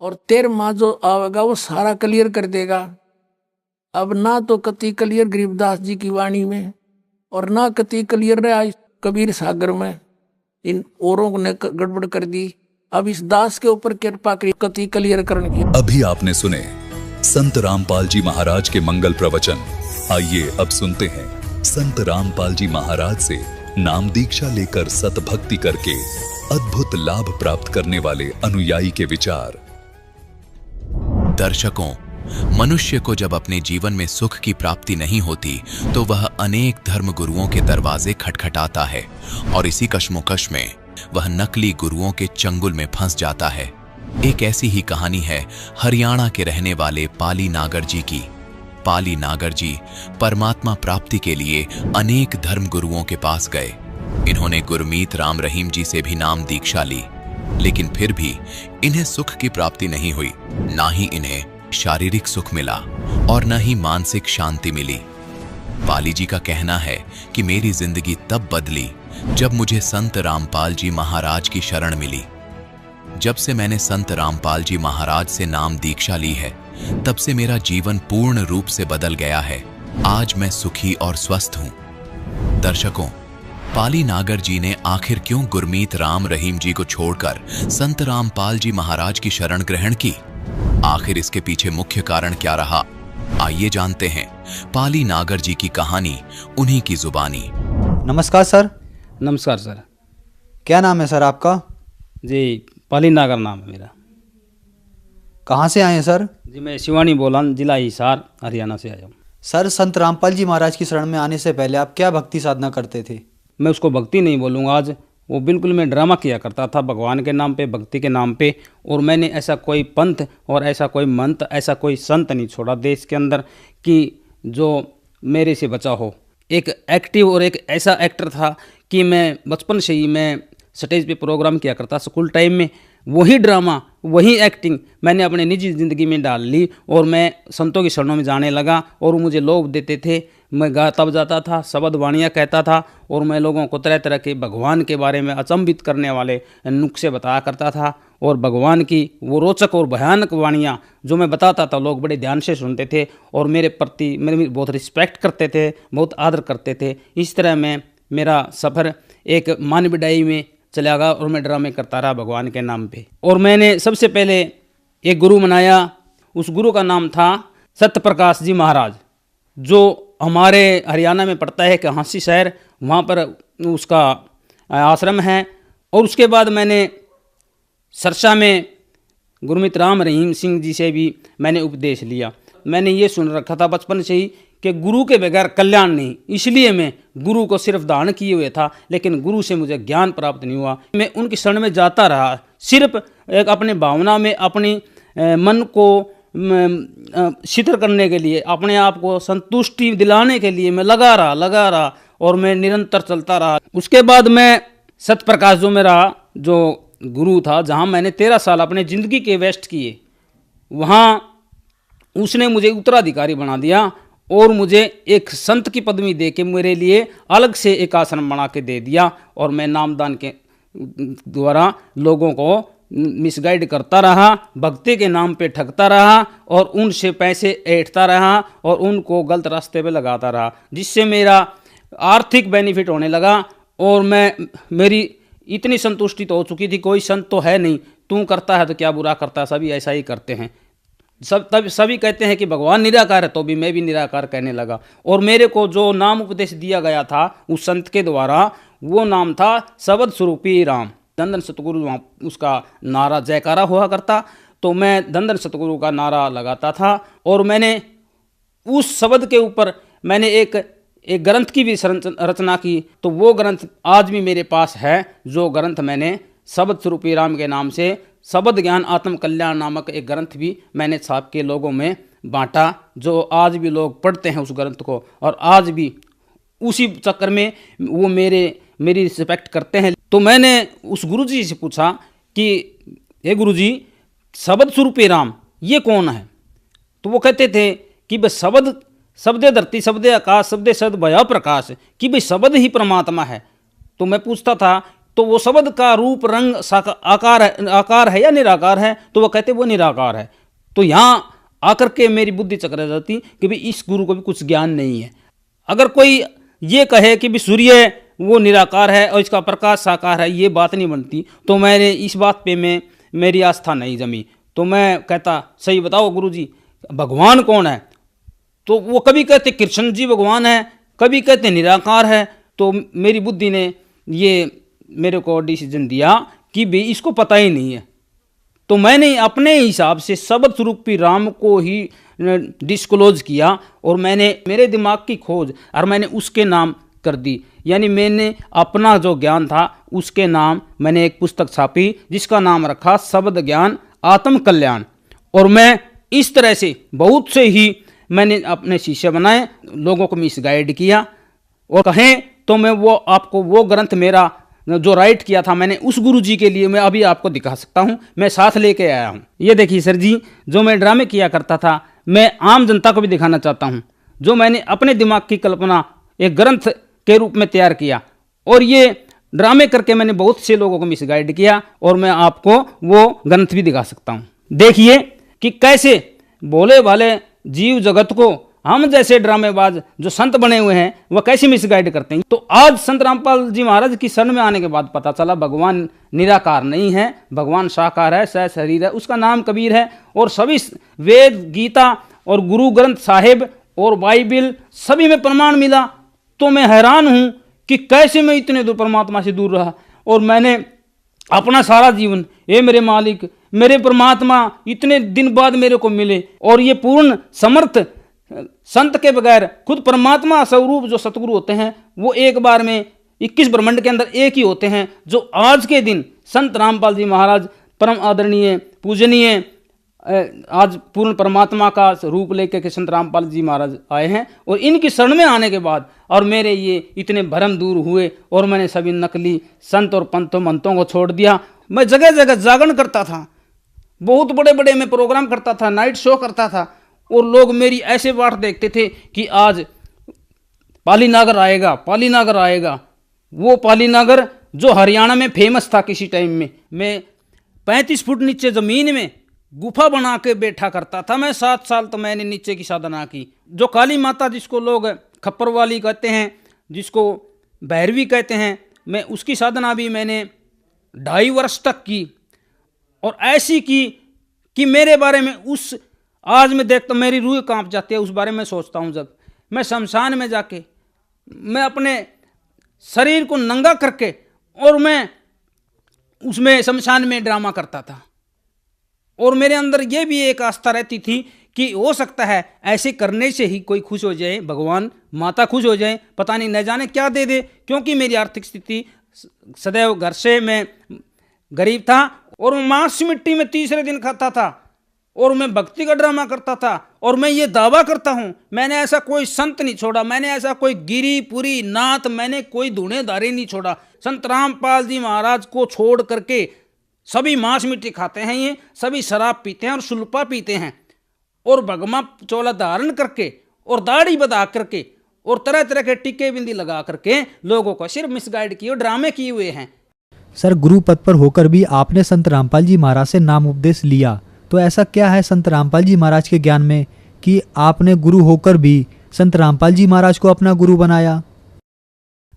और 13वां जो आवेगा वो सारा क्लियर कर देगा। अब ना तो कति क्लियर गरीबदास जी की वाणी में, और ना कति क्लियर रहा कबीर सागर में, इन औरों ने गड़बड़ कर दी। अब इस दास के ऊपर कृपा करी कति क्लियर करने की। अभी आपने सुने संत रामपाल जी महाराज के मंगल प्रवचन। आइए अब सुनते हैं संत रामपाल जी महाराज से नाम दीक्षा लेकर सतभक्ति करके अद्भुत लाभ प्राप्त करने वाले अनुयायी के विचार। दर्शकों, मनुष्य को जब अपने जीवन में सुख की प्राप्ति नहीं होती तो वह अनेक धर्म गुरुओं के दरवाजे खटखटाता है, और इसी कश्मोकश में वह नकली गुरुओं के चंगुल में फंस जाता है। एक ऐसी ही कहानी है हरियाणा के रहने वाले पाली नागर जी की। पाली नागर जी परमात्मा प्राप्ति के लिए अनेक धर्म गुरुओं के पास गए। इन्होंने गुरमीत राम रहीम जी से भी नाम दीक्षा ली, लेकिन फिर भी इन्हें सुख की प्राप्ति नहीं हुई। ना ही इन्हें शारीरिक सुख मिला और न ही मानसिक शांति मिली। पाली जी का कहना है कि मेरी जिंदगी तब बदली जब मुझे संत रामपाल जी महाराज की शरण मिली। जब से मैंने संत रामपाल जी महाराज से नाम दीक्षा ली है, तब से मेरा जीवन पूर्ण रूप से बदल गया है। आज मैं सुखी और स्वस्थ हूं। दर्शकों, पाली नागर जी ने आखिर क्यों गुरमीत राम रहीम जी को छोड़कर संत रामपाल जी महाराज की शरण ग्रहण की? आखिर इसके पीछे मुख्य कारण क्या रहा? आइए जानते हैं पाली नागर जी की कहानी उन्हीं की जुबानी। नमस्कार सर। नमस्कार सर। क्या नाम है सर आपका? जी, पाली नागर नाम है मेरा। कहाँ से आए हैं सर? जी, मैं शिवानी बोलान, जिला हिसार, हरियाणा से आया हूँ। सर, संत रामपाल जी महाराज की शरण में आने से पहले आप क्या भक्ति साधना करते थे? मैं उसको भक्ति नहीं बोलूँगा आज, वो बिल्कुल मैं ड्रामा किया करता था भगवान के नाम पे, भक्ति के नाम पे। और मैंने ऐसा कोई पंथ और ऐसा कोई मंत्र, ऐसा कोई संत नहीं छोड़ा देश के अंदर कि जो मेरे से बचा हो। एक एक्टिव और एक ऐसा एक्टर था कि मैं बचपन से ही मैं स्टेज पे प्रोग्राम किया करता स्कूल टाइम में। वही ड्रामा, वही एक्टिंग मैंने अपने निजी ज़िंदगी में डाल ली और मैं संतों की शरणों में जाने लगा। और मुझे लोग देते थे, मैं गा तब जाता था, शब्द वाणियाँ कहता था, और मैं लोगों को तरह तरह के भगवान के बारे में अचंभित करने वाले नुस्खे बताया करता था। और भगवान की वो रोचक और भयानक वाणियाँ जो मैं बताता था, लोग बड़े ध्यान से सुनते थे और मेरे प्रति मेरी बहुत रिस्पेक्ट करते थे, बहुत आदर करते थे। इस तरह में मेरा सफ़र एक मान बिडाई में चला गया और मैं ड्रामे करता रहा भगवान के नाम पे। और मैंने सबसे पहले एक गुरु बनाया। उस गुरु का नाम था सत्य प्रकाश जी महाराज, जो हमारे हरियाणा में पड़ता है कि हाँसी शहर, वहाँ पर उसका आश्रम है। और उसके बाद मैंने सरसा में गुरमीत राम रहीम सिंह जी से भी मैंने उपदेश लिया। मैंने ये सुन रखा था बचपन से ही कि गुरु के बगैर कल्याण नहीं, इसलिए मैं गुरु को सिर्फ धारण किए हुए था, लेकिन गुरु से मुझे ज्ञान प्राप्त नहीं हुआ। मैं उनकी शरण में जाता रहा, सिर्फ एक अपने भावना में अपनी मन को शिथिल करने के लिए, अपने आप को संतुष्टि दिलाने के लिए मैं लगा रहा और मैं निरंतर चलता रहा। उसके बाद मैं सतप्रकाश जो मेरा जो गुरु था, जहाँ मैंने 13 साल अपने ज़िंदगी के वेस्ट किए, वहाँ उसने मुझे उत्तराधिकारी बना दिया और मुझे एक संत की पदवी दे के मेरे लिए अलग से एक आश्रम बना के दे दिया। और मैं नामदान के द्वारा लोगों को मिसगाइड करता रहा, भक्ति के नाम पे ठगता रहा और उनसे पैसे ऐंठता रहा और उनको गलत रास्ते पे लगाता रहा, जिससे मेरा आर्थिक बेनिफिट होने लगा। और मेरी इतनी संतुष्टि तो हो चुकी थी, कोई संत तो है नहीं, तू करता है तो क्या बुरा करता है, सभी ऐसा ही करते हैं। सभी कहते हैं कि भगवान निराकार है, तो भी मैं भी निराकार कहने लगा। और मेरे को जो नाम उपदेश दिया गया था उस संत के द्वारा, वो नाम था शब्द स्वरूपी राम। धन धन सतगुरु, वहाँ उसका नारा जयकारा हुआ करता, तो मैं धन धन सतगुरु का नारा लगाता था। और मैंने उस शब्द के ऊपर मैंने एक ग्रंथ की भी रचना की, तो वो ग्रंथ आज भी मेरे पास है। जो ग्रंथ मैंने शब्द स्वरूपी राम के नाम से शब्द ज्ञान आत्म कल्याण नामक एक ग्रंथ भी मैंने छाप के लोगों में बांटा, जो आज भी लोग पढ़ते हैं उस ग्रंथ को, और आज भी उसी चक्कर में वो मेरी रिस्पेक्ट करते हैं। तो मैंने उस गुरुजी से पूछा कि हे गुरुजी, शब्द स्वरूपी राम ये कौन है? तो वो कहते थे कि बस शब्दे धरती, शब्दे आकाश, शब्दे सद भया प्रकाश, कि भाई शब्द ही परमात्मा है। तो मैं पूछता था तो वो शब्द का रूप रंग आकार है या निराकार है? तो वो कहते वो निराकार है। तो यहाँ आकर के मेरी बुद्धि चकर जाती कि भाई इस गुरु को भी कुछ ज्ञान नहीं है। अगर कोई ये कहे कि भी सूर्य वो निराकार है और इसका प्रकाश साकार है, ये बात नहीं बनती। तो मैंने इस बात पे मेरी आस्था नहीं जमी। तो मैं कहता सही बताओ गुरुजी, भगवान कौन है? तो वो कभी कहते कृष्ण जी भगवान है, कभी कहते निराकार है। तो मेरी बुद्धि ने ये मेरे को डिसीजन दिया कि भाई इसको पता ही नहीं है। तो मैंने अपने हिसाब से शब्द स्वरूपी राम को ही डिस्क्लोज किया और मैंने मेरे दिमाग की खोज और मैंने उसके नाम कर दी। यानी मैंने अपना जो ज्ञान था उसके नाम मैंने एक पुस्तक छापी जिसका नाम रखा शब्द ज्ञान आत्म कल्याण। और मैं इस तरह से बहुत से ही मैंने अपने शिष्य बनाए, लोगों को मिसगाइड किया। और कहें तो मैं वो आपको वो ग्रंथ मेरा जो राइट किया था मैंने उस गुरु जी के लिए मैं अभी आपको दिखा सकता हूँ, मैं साथ लेके आया हूँ। ये देखिए सर जी, जो मैं ड्रामे किया करता था मैं आम जनता को भी दिखाना चाहता हूँ, जो मैंने अपने दिमाग की कल्पना एक ग्रंथ के रूप में तैयार किया। और ये ड्रामे करके मैंने बहुत से लोगों को मिसगाइड किया और मैं आपको वो ग्रंथ भी दिखा सकता हूँ। देखिए कि कैसे भोले भाले जीव जगत को हम जैसे ड्रामेबाज जो संत बने हुए हैं वह कैसे मिसगाइड करते हैं। तो आज संत रामपाल जी महाराज की शरण में आने के बाद पता चला भगवान निराकार नहीं है, भगवान साकार है, सह शरीर है, उसका नाम कबीर है। और सभी वेद, गीता और गुरु ग्रंथ साहिब और बाइबिल सभी में प्रमाण मिला। तो मैं हैरान हूं कि कैसे मैं इतने दूर परमात्मा से दूर रहा। और मैंने अपना सारा जीवन, ये मेरे मालिक, मेरे परमात्मा इतने दिन बाद मेरे को मिले। और ये पूर्ण समर्थ संत के बगैर खुद परमात्मा स्वरूप जो सतगुरु होते हैं वो एक बार में 21 ब्रह्मांड के अंदर एक ही होते हैं। जो आज के दिन संत रामपाल जी महाराज परम आदरणीय पूजनीय आज पूर्ण परमात्मा का रूप लेकर के संत रामपाल जी महाराज आए हैं। और इनकी शरण में आने के बाद और मेरे ये इतने भरम दूर हुए और मैंने सभी नकली संत और पंतों मंतों को छोड़ दिया। मैं जगह जगह जागरण करता था, बहुत बड़े बड़े मैं प्रोग्राम करता था, नाइट शो करता था। और लोग मेरी ऐसे बात देखते थे कि आज पालीनागर आएगा, पालीनागर आएगा। वो पालीनागर जो हरियाणा में फेमस था किसी टाइम में। मैं 35 फुट नीचे ज़मीन में गुफा बना के बैठा करता था। मैं 7 साल तो मैंने नीचे की साधना की। जो काली माता जिसको लोग खप्पर वाली कहते हैं, जिसको भैरवी कहते हैं, मैं उसकी साधना भी मैंने 2.5 वर्ष तक की। और ऐसी की कि मेरे बारे में उस आज मैं देखता मेरी रूह कांप जाती है उस बारे में सोचता हूँ। जब मैं शमशान में जाके मैं अपने शरीर को नंगा करके और मैं उसमें शमशान में ड्रामा करता था। और मेरे अंदर ये भी एक आस्था रहती थी कि हो सकता है ऐसे करने से ही कोई खुश हो जाए, भगवान माता खुश हो जाए, पता नहीं न जाने क्या दे दे। क्योंकि मेरी आर्थिक स्थिति सदैव घर से मैं गरीब था और मांस मिट्टी में तीसरे दिन खाता था और मैं भक्ति का ड्रामा करता था। और मैं ये दावा करता हूँ, मैंने ऐसा कोई संत नहीं छोड़ा, मैंने ऐसा कोई गिरी पुरी नाथ, मैंने कोई धुनेधारी नहीं छोड़ा। संत रामपाल जी महाराज को छोड़ करके सभी मांस मिट्टी खाते हैं, ये सभी शराब पीते हैं और सुल्पा पीते हैं और भगमा चोला धारण करके और दाढ़ी बधा करके और तरह तरह के टिक्के बिंदी लगा करके लोगों को सिर्फ मिसगाइड किए और ड्रामे किए हुए हैं। सर, गुरु पद पर होकर भी आपने संत रामपाल जी महाराज से नाम उपदेश लिया, तो ऐसा क्या है संत रामपाल जी महाराज के ज्ञान में कि आपने गुरु होकर भी संत रामपाल जी महाराज को अपना गुरु बनाया?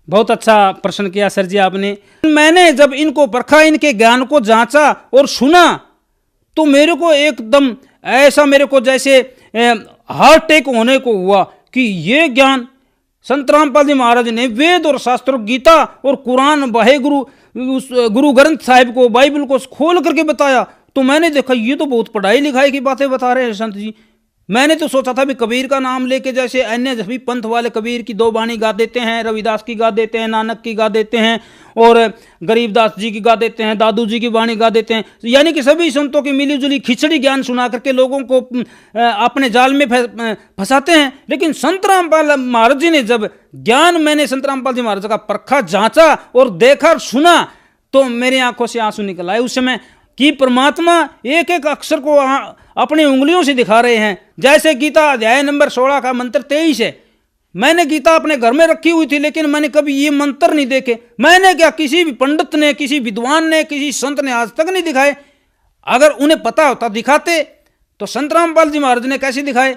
बहुत अच्छा प्रश्न किया सर जी आपने। मैंने जब इनको परखा, इनके ज्ञान को जांचा और सुना, तो मेरे को एकदम ऐसा मेरे को जैसे हार्ट अटैक होने को हुआ कि ये ज्ञान संत रामपाल जी महाराज ने वेद और शास्त्र, गीता और कुरान, वाहे गुरु ग्रंथ साहिब को, बाइबल को खोल करके बताया। तो मैंने देखा ये तो बहुत पढ़ाई लिखाई की बातें बता रहे हैं संत जी। मैंने तो सोचा था भी कबीर का नाम लेके जैसे अन्य सभी पंथ वाले कबीर की 2 बाणी गा देते हैं, रविदास की गा देते हैं, नानक की गा देते हैं और गरीबदास जी की गा देते हैं, दादू जी की बाणी गा देते हैं, यानी कि सभी संतों की मिलीजुली खिचड़ी ज्ञान सुना करके लोगों को अपने जाल में फंसाते हैं। लेकिन संत रामपाल महाराज जी ने जब ज्ञान, मैंने संत रामपाल जी महाराज का परखा, जांचा और देखा और सुना, तो मेरी आंखों से आंसू निकल आए उस समय कि परमात्मा एक एक अक्षर को अपनी उंगलियों से दिखा रहे हैं। जैसे गीता अध्याय नंबर 16 का मंत्र 23 है। मैंने गीता अपने घर में रखी हुई थी, लेकिन मैंने कभी ये मंत्र नहीं देखे। मैंने क्या, किसी भी पंडित ने, किसी विद्वान ने, किसी संत ने आज तक नहीं दिखाए। अगर उन्हें पता होता दिखाते, तो संत रामपाल जी महाराज ने कैसे दिखाए?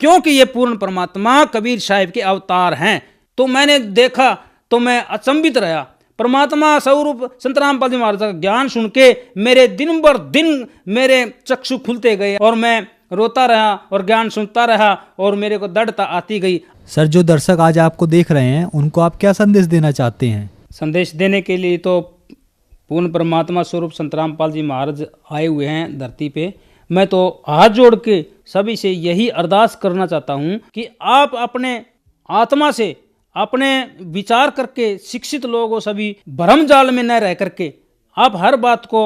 क्योंकि ये पूर्ण परमात्मा कबीर साहिब के अवतार हैं। तो मैंने देखा तो मैं अचंभित रहा। परमात्मा स्वरूप संत रामपाल जी महाराज का ज्ञान सुन के मेरे दिन बर दिन मेरे चक्षु खुलते गए और मैं रोता रहा और ज्ञान सुनता रहा और मेरे को दृढ़ता आती गई। सर, जो दर्शक आज आपको देख रहे हैं उनको आप क्या संदेश देना चाहते हैं? संदेश देने के लिए तो पूर्ण परमात्मा स्वरूप संत रामपाल जी महाराज आए हुए हैं धरती पे। मैं तो हाथ जोड़ के सभी से यही अरदास करना चाहता हूँ कि आप अपने आत्मा से, अपने विचार करके, शिक्षित लोगों सभी भ्रम जाल में न रह करके आप हर बात को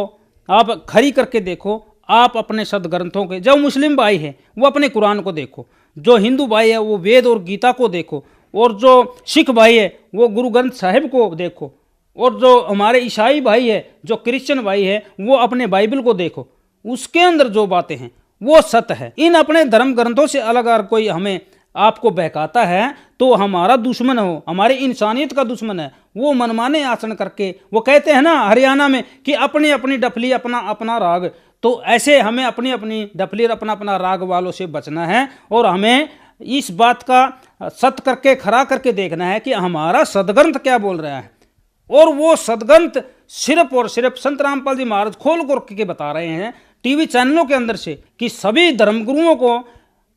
आप खरी करके देखो। आप अपने सदग्रंथों के, जो मुस्लिम भाई है वो अपने कुरान को देखो, जो हिंदू भाई है वो वेद और गीता को देखो, और जो सिख भाई है वो गुरु ग्रंथ साहिब को देखो, और जो हमारे ईसाई भाई है, जो क्रिश्चियन भाई है, वो अपने बाइबल को देखो। उसके अंदर जो बातें हैं वो सत्य है। इन अपने धर्म ग्रंथों से अलग अगर कोई हमें आपको बहकाता है तो हमारा दुश्मन हो, हमारी इंसानियत का दुश्मन है। वो मनमाने आचरण करके, वो कहते हैं ना हरियाणा में कि अपनी अपनी डफली अपना अपना राग, तो ऐसे हमें अपनी अपनी डफली और अपना अपना राग वालों से बचना है और हमें इस बात का सत्य करके, खरा करके देखना है कि हमारा सदग्रंथ क्या बोल रहा है। और वो सदग्रंथ सिर्फ और सिर्फ संत रामपाल जी महाराज खोल करके बता रहे हैं टीवी चैनलों के अंदर से कि सभी धर्मगुरुओं को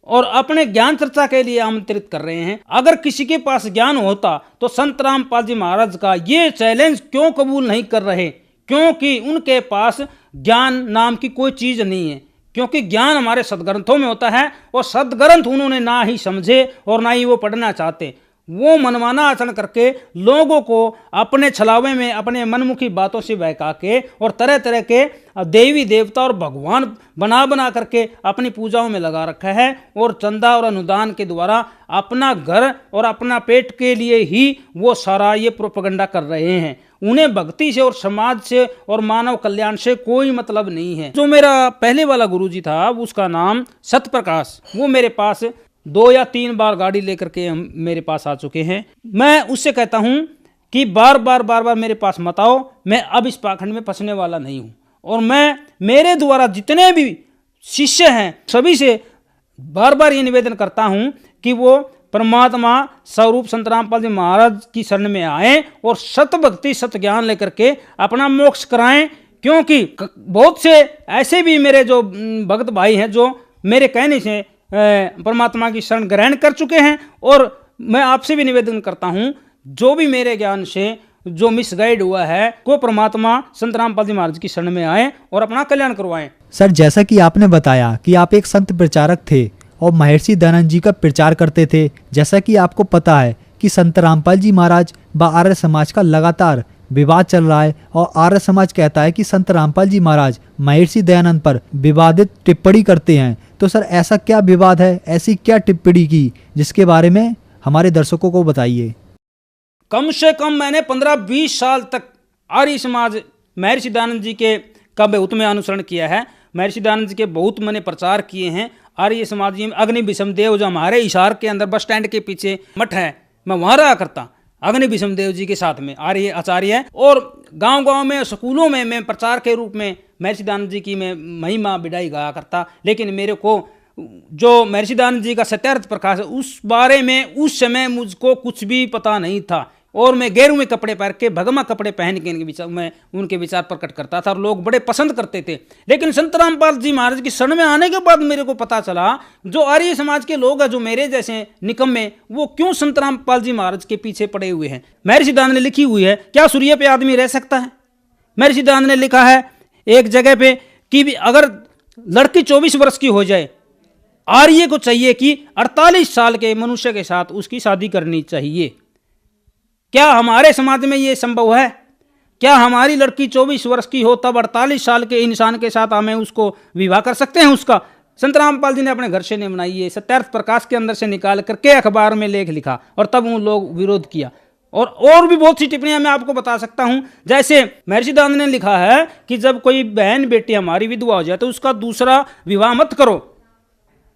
और अपने ज्ञान चर्चा के लिए आमंत्रित कर रहे हैं। अगर किसी के पास ज्ञान होता तो संत रामपाल जी महाराज का ये चैलेंज क्यों कबूल नहीं कर रहे? क्योंकि उनके पास ज्ञान नाम की कोई चीज नहीं है। क्योंकि ज्ञान हमारे सदग्रंथों में होता है और सदग्रंथ उन्होंने ना ही समझे और ना ही वो पढ़ना चाहते। वो मनमाना आचरण करके लोगों को अपने छलावे में, अपने मनमुखी बातों से बहका के और तरह तरह के देवी देवता और भगवान बना बना करके अपनी पूजाओं में लगा रखा है और चंदा और अनुदान के द्वारा अपना घर और अपना पेट के लिए ही वो सारा ये प्रोपेगेंडा कर रहे हैं। उन्हें भक्ति से और समाज से और मानव कल्याण से कोई मतलब नहीं है। जो मेरा पहले वाला गुरुजी था उसका नाम सतप्रकाश, वो मेरे पास 2 या 3 बार गाड़ी लेकर के मेरे पास आ चुके हैं। मैं उससे कहता हूं कि बार बार मेरे पास मत आओ, मैं अब इस पाखंड में फंसने वाला नहीं हूं। और मैं मेरे द्वारा जितने भी शिष्य हैं सभी से बार बार ये निवेदन करता हूं कि वो परमात्मा स्वरूप संत रामपाल जी महाराज की शरण में आए और सत भक्ति सत ज्ञान लेकर के अपना मोक्ष कराएं। क्योंकि बहुत से ऐसे भी मेरे जो भक्त भाई हैं जो मेरे कहने से परमात्मा की शरण ग्रहण कर चुके हैं। और मैं आपसे भी निवेदन करता हूं जो भी मेरे ज्ञान से जो मिसगाइड हुआ है को परमात्मा संत रामपाल जी महाराज की शरण में आए और अपना कल्याण करवाएं। सर, जैसा कि आपने बताया कि आप एक संत प्रचारक थे और महर्षि दयानंद जी का प्रचार करते थे, जैसा कि आपको पता है कि संत रामपाल जी महाराज व आर्य समाज का लगातार विवाद चल रहा है और आर्य समाज कहता है कि संत रामपाल जी महाराज महर्षि दयानंद पर विवादित टिप्पणी करते हैं। तो सर, ऐसा क्या विवाद है, ऐसी क्या टिप्पणी की जिसके बारे में हमारे दर्शकों को बताइए। कम से कम मैंने 15-20 साल तक आर्य समाज महर्षि दयानंद जी के का बहुत में अनुसरण किया है। महर्षि दयानंद जी के बहुत मैंने प्रचार किए हैं। आर्य समाज में अग्नि विषम देव जो हमारे हिसार के अंदर बस स्टैंड के पीछे मठ है, मैं वहाँ रहा करता अग्नि विषम देव जी के साथ में आर्य आचार्य है। और गांव-गांव में स्कूलों में मैं प्रचार के रूप में महर्षि दयानंद जी की मैं महिमा बिडाई गाया करता। लेकिन मेरे को जो महर्षि दयानंद जी का सत्यार्थ प्रकाश है उस बारे में उस समय मुझको कुछ भी पता नहीं था और मैं गेरुए कपड़े पहन के भगमा कपड़े पहन के उनके विचार प्रकट करता था और लोग बड़े पसंद करते थे। लेकिन संत रामपाल जी महाराज की शरण में आने के बाद मेरे को पता चला जो आर्य समाज के लोग हैं, जो मेरे जैसे निकम्मे, वो क्यों संत रामपाल जी महाराज के पीछे पड़े हुए हैं। महर्षि दयानंद ने लिखी हुई है, क्या सूर्य पे आदमी रह सकता है। महर्षि दयानंद ने लिखा है एक जगह पे कि अगर लड़की 24 वर्ष की हो जाए, आर्य को चाहिए कि 48 साल के मनुष्य के साथ उसकी शादी करनी चाहिए। क्या हमारे समाज में ये संभव है? क्या हमारी लड़की 24 वर्ष की हो तब 48 साल के इंसान के साथ हमें उसको विवाह कर सकते हैं? उसका संत रामपाल जी ने अपने घर से नहीं बनाई, ये सत्यार्थ प्रकाश के अंदर से निकाल करके अखबार में लेख लिखा और तब उन लोग विरोध किया। और भी बहुत सी टिप्पणियां मैं आपको बता सकता हूं। जैसे महर्षि दयानंद ने लिखा है कि जब कोई बहन बेटी हमारी विधवा हो जाए तो उसका दूसरा विवाह मत करो।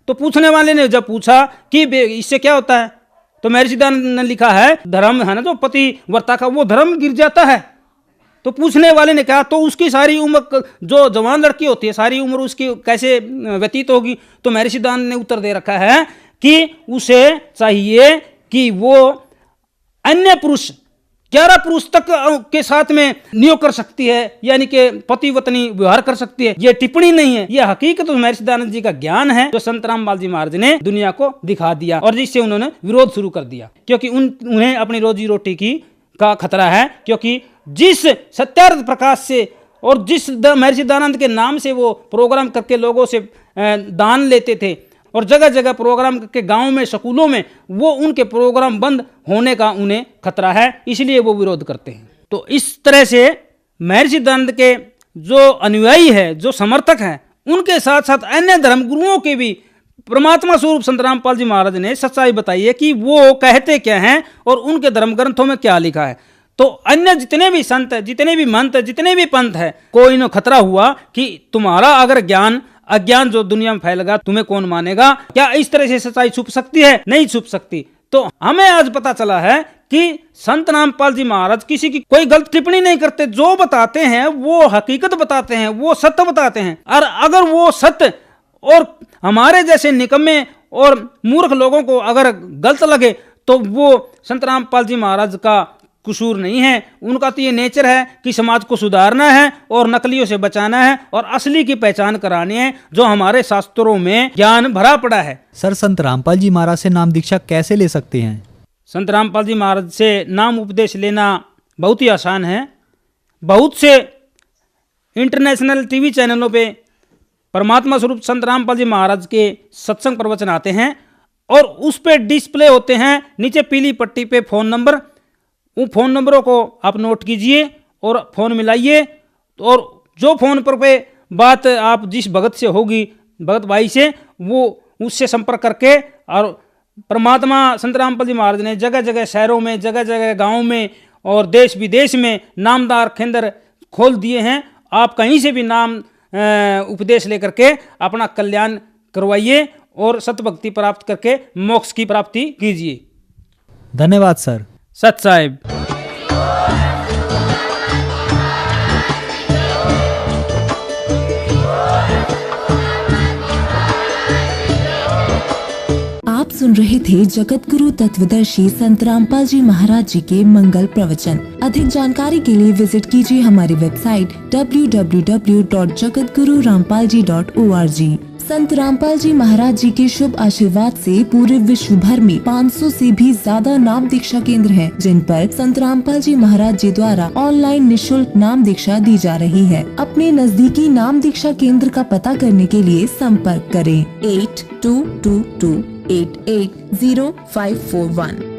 तो पूछने वाले ने जब पूछा कि इससे क्या होता है, तो महर्षि दयानंद ने लिखा है धर्म है ना जो पति वर्ता का, वो धर्म गिर जाता है। तो पूछने वाले ने कहा तो उसकी सारी उम्र, जो जवान लड़की होती है सारी उम्र उसकी कैसे व्यतीत होगी। तो महर्षि दयानंद ने उत्तर दे रखा है कि उसे चाहिए कि वो अन्य पुरुष 11 पुरुष तक के साथ में नियोग कर सकती है, यानी कि पति पत्नी व्यवहार कर सकती है। ये टिप्पणी नहीं है, ये हकीकत महर्षि दयानंद जी का ज्ञान है जो संत रामपाल जी महाराज ने दुनिया को दिखा दिया और जिससे उन्होंने विरोध शुरू कर दिया, क्योंकि उन्हें अपनी रोजी रोटी की का खतरा है। क्योंकि जिस सत्यार्थ प्रकाश से और जिस महर्षि दयानंद के नाम से वो प्रोग्राम करके लोगों से दान लेते थे और जगह जगह प्रोग्राम करके गांव में स्कूलों में, वो उनके प्रोग्राम बंद होने का उन्हें खतरा है, इसलिए वो विरोध करते हैं। तो इस तरह से महर्षि दयानंद के जो अनुयायी है, जो समर्थक हैं, उनके साथ साथ अन्य धर्मगुरुओं के भी परमात्मा स्वरूप संत रामपाल जी महाराज ने सच्चाई बताई है कि वो कहते क्या हैं और उनके धर्म ग्रंथों में क्या लिखा है। तो अन्य जितने भी संत, जितने भी मंत, जितने भी पंथ है, कोई न खतरा हुआ कि तुम्हारा अगर ज्ञान अज्ञान जो दुनिया में फैलेगा तुम्हें कौन मानेगा। क्या इस तरह से सच्चाई छुप सकती है? नहीं छुप सकती। तो हमें आज पता चला है कि संत रामपाल जी महाराज किसी की कोई गलत टिप्पणी नहीं करते, जो बताते हैं वो हकीकत बताते हैं, वो सत्य बताते हैं। और अगर वो सत्य और हमारे जैसे निकम्मे और मूर्ख लोगों को अगर गलत लगे तो वो संत रामपाल जी महाराज का कसूर नहीं है। उनका तो ये नेचर है कि समाज को सुधारना है और नकलियों से बचाना है और असली की पहचान करानी है, जो हमारे शास्त्रों में ज्ञान भरा पड़ा है। सर, संत रामपाल जी महाराज से नाम दीक्षा कैसे ले सकते हैं? संत रामपाल जी महाराज से नाम उपदेश लेना बहुत ही आसान है। बहुत से इंटरनेशनल टीवी चैनलों पे परमात्मा स्वरूप संत रामपाल जी महाराज के सत्संग प्रवचन आते हैं और उस पे डिस्प्ले होते हैं नीचे पीली पट्टी पे फ़ोन नंबर। उन फ़ोन नंबरों को आप नोट कीजिए और फ़ोन मिलाइए और जो फ़ोन पर पे बात आप जिस भगत से होगी, भगत भाई से, वो उससे संपर्क करके, और परमात्मा संत रामपाल जी महाराज ने जगह जगह शहरों में, जगह जगह गाँव में और देश विदेश में नामदार केंद्र खोल दिए हैं। आप कहीं से भी नाम उपदेश लेकर के अपना कल्याण करवाइए और सतभक्ति प्राप्त करके मोक्ष की प्राप्ति कीजिए। धन्यवाद सर। सत साहिब। आप सुन रहे थे जगत गुरु तत्वदर्शी संत रामपाल जी महाराज जी के मंगल प्रवचन। अधिक जानकारी के लिए विजिट कीजिए हमारी वेबसाइट www.jagatgururampalji.org। संत रामपाल जी महाराज जी के शुभ आशीर्वाद से पूरे विश्व भर में 500 से भी ज्यादा नाम दीक्षा केंद्र हैं, जिन पर संत रामपाल जी महाराज जी द्वारा ऑनलाइन निशुल्क नाम दीक्षा दी जा रही है। अपने नजदीकी नाम दीक्षा केंद्र का पता करने के लिए संपर्क करें 8222880541।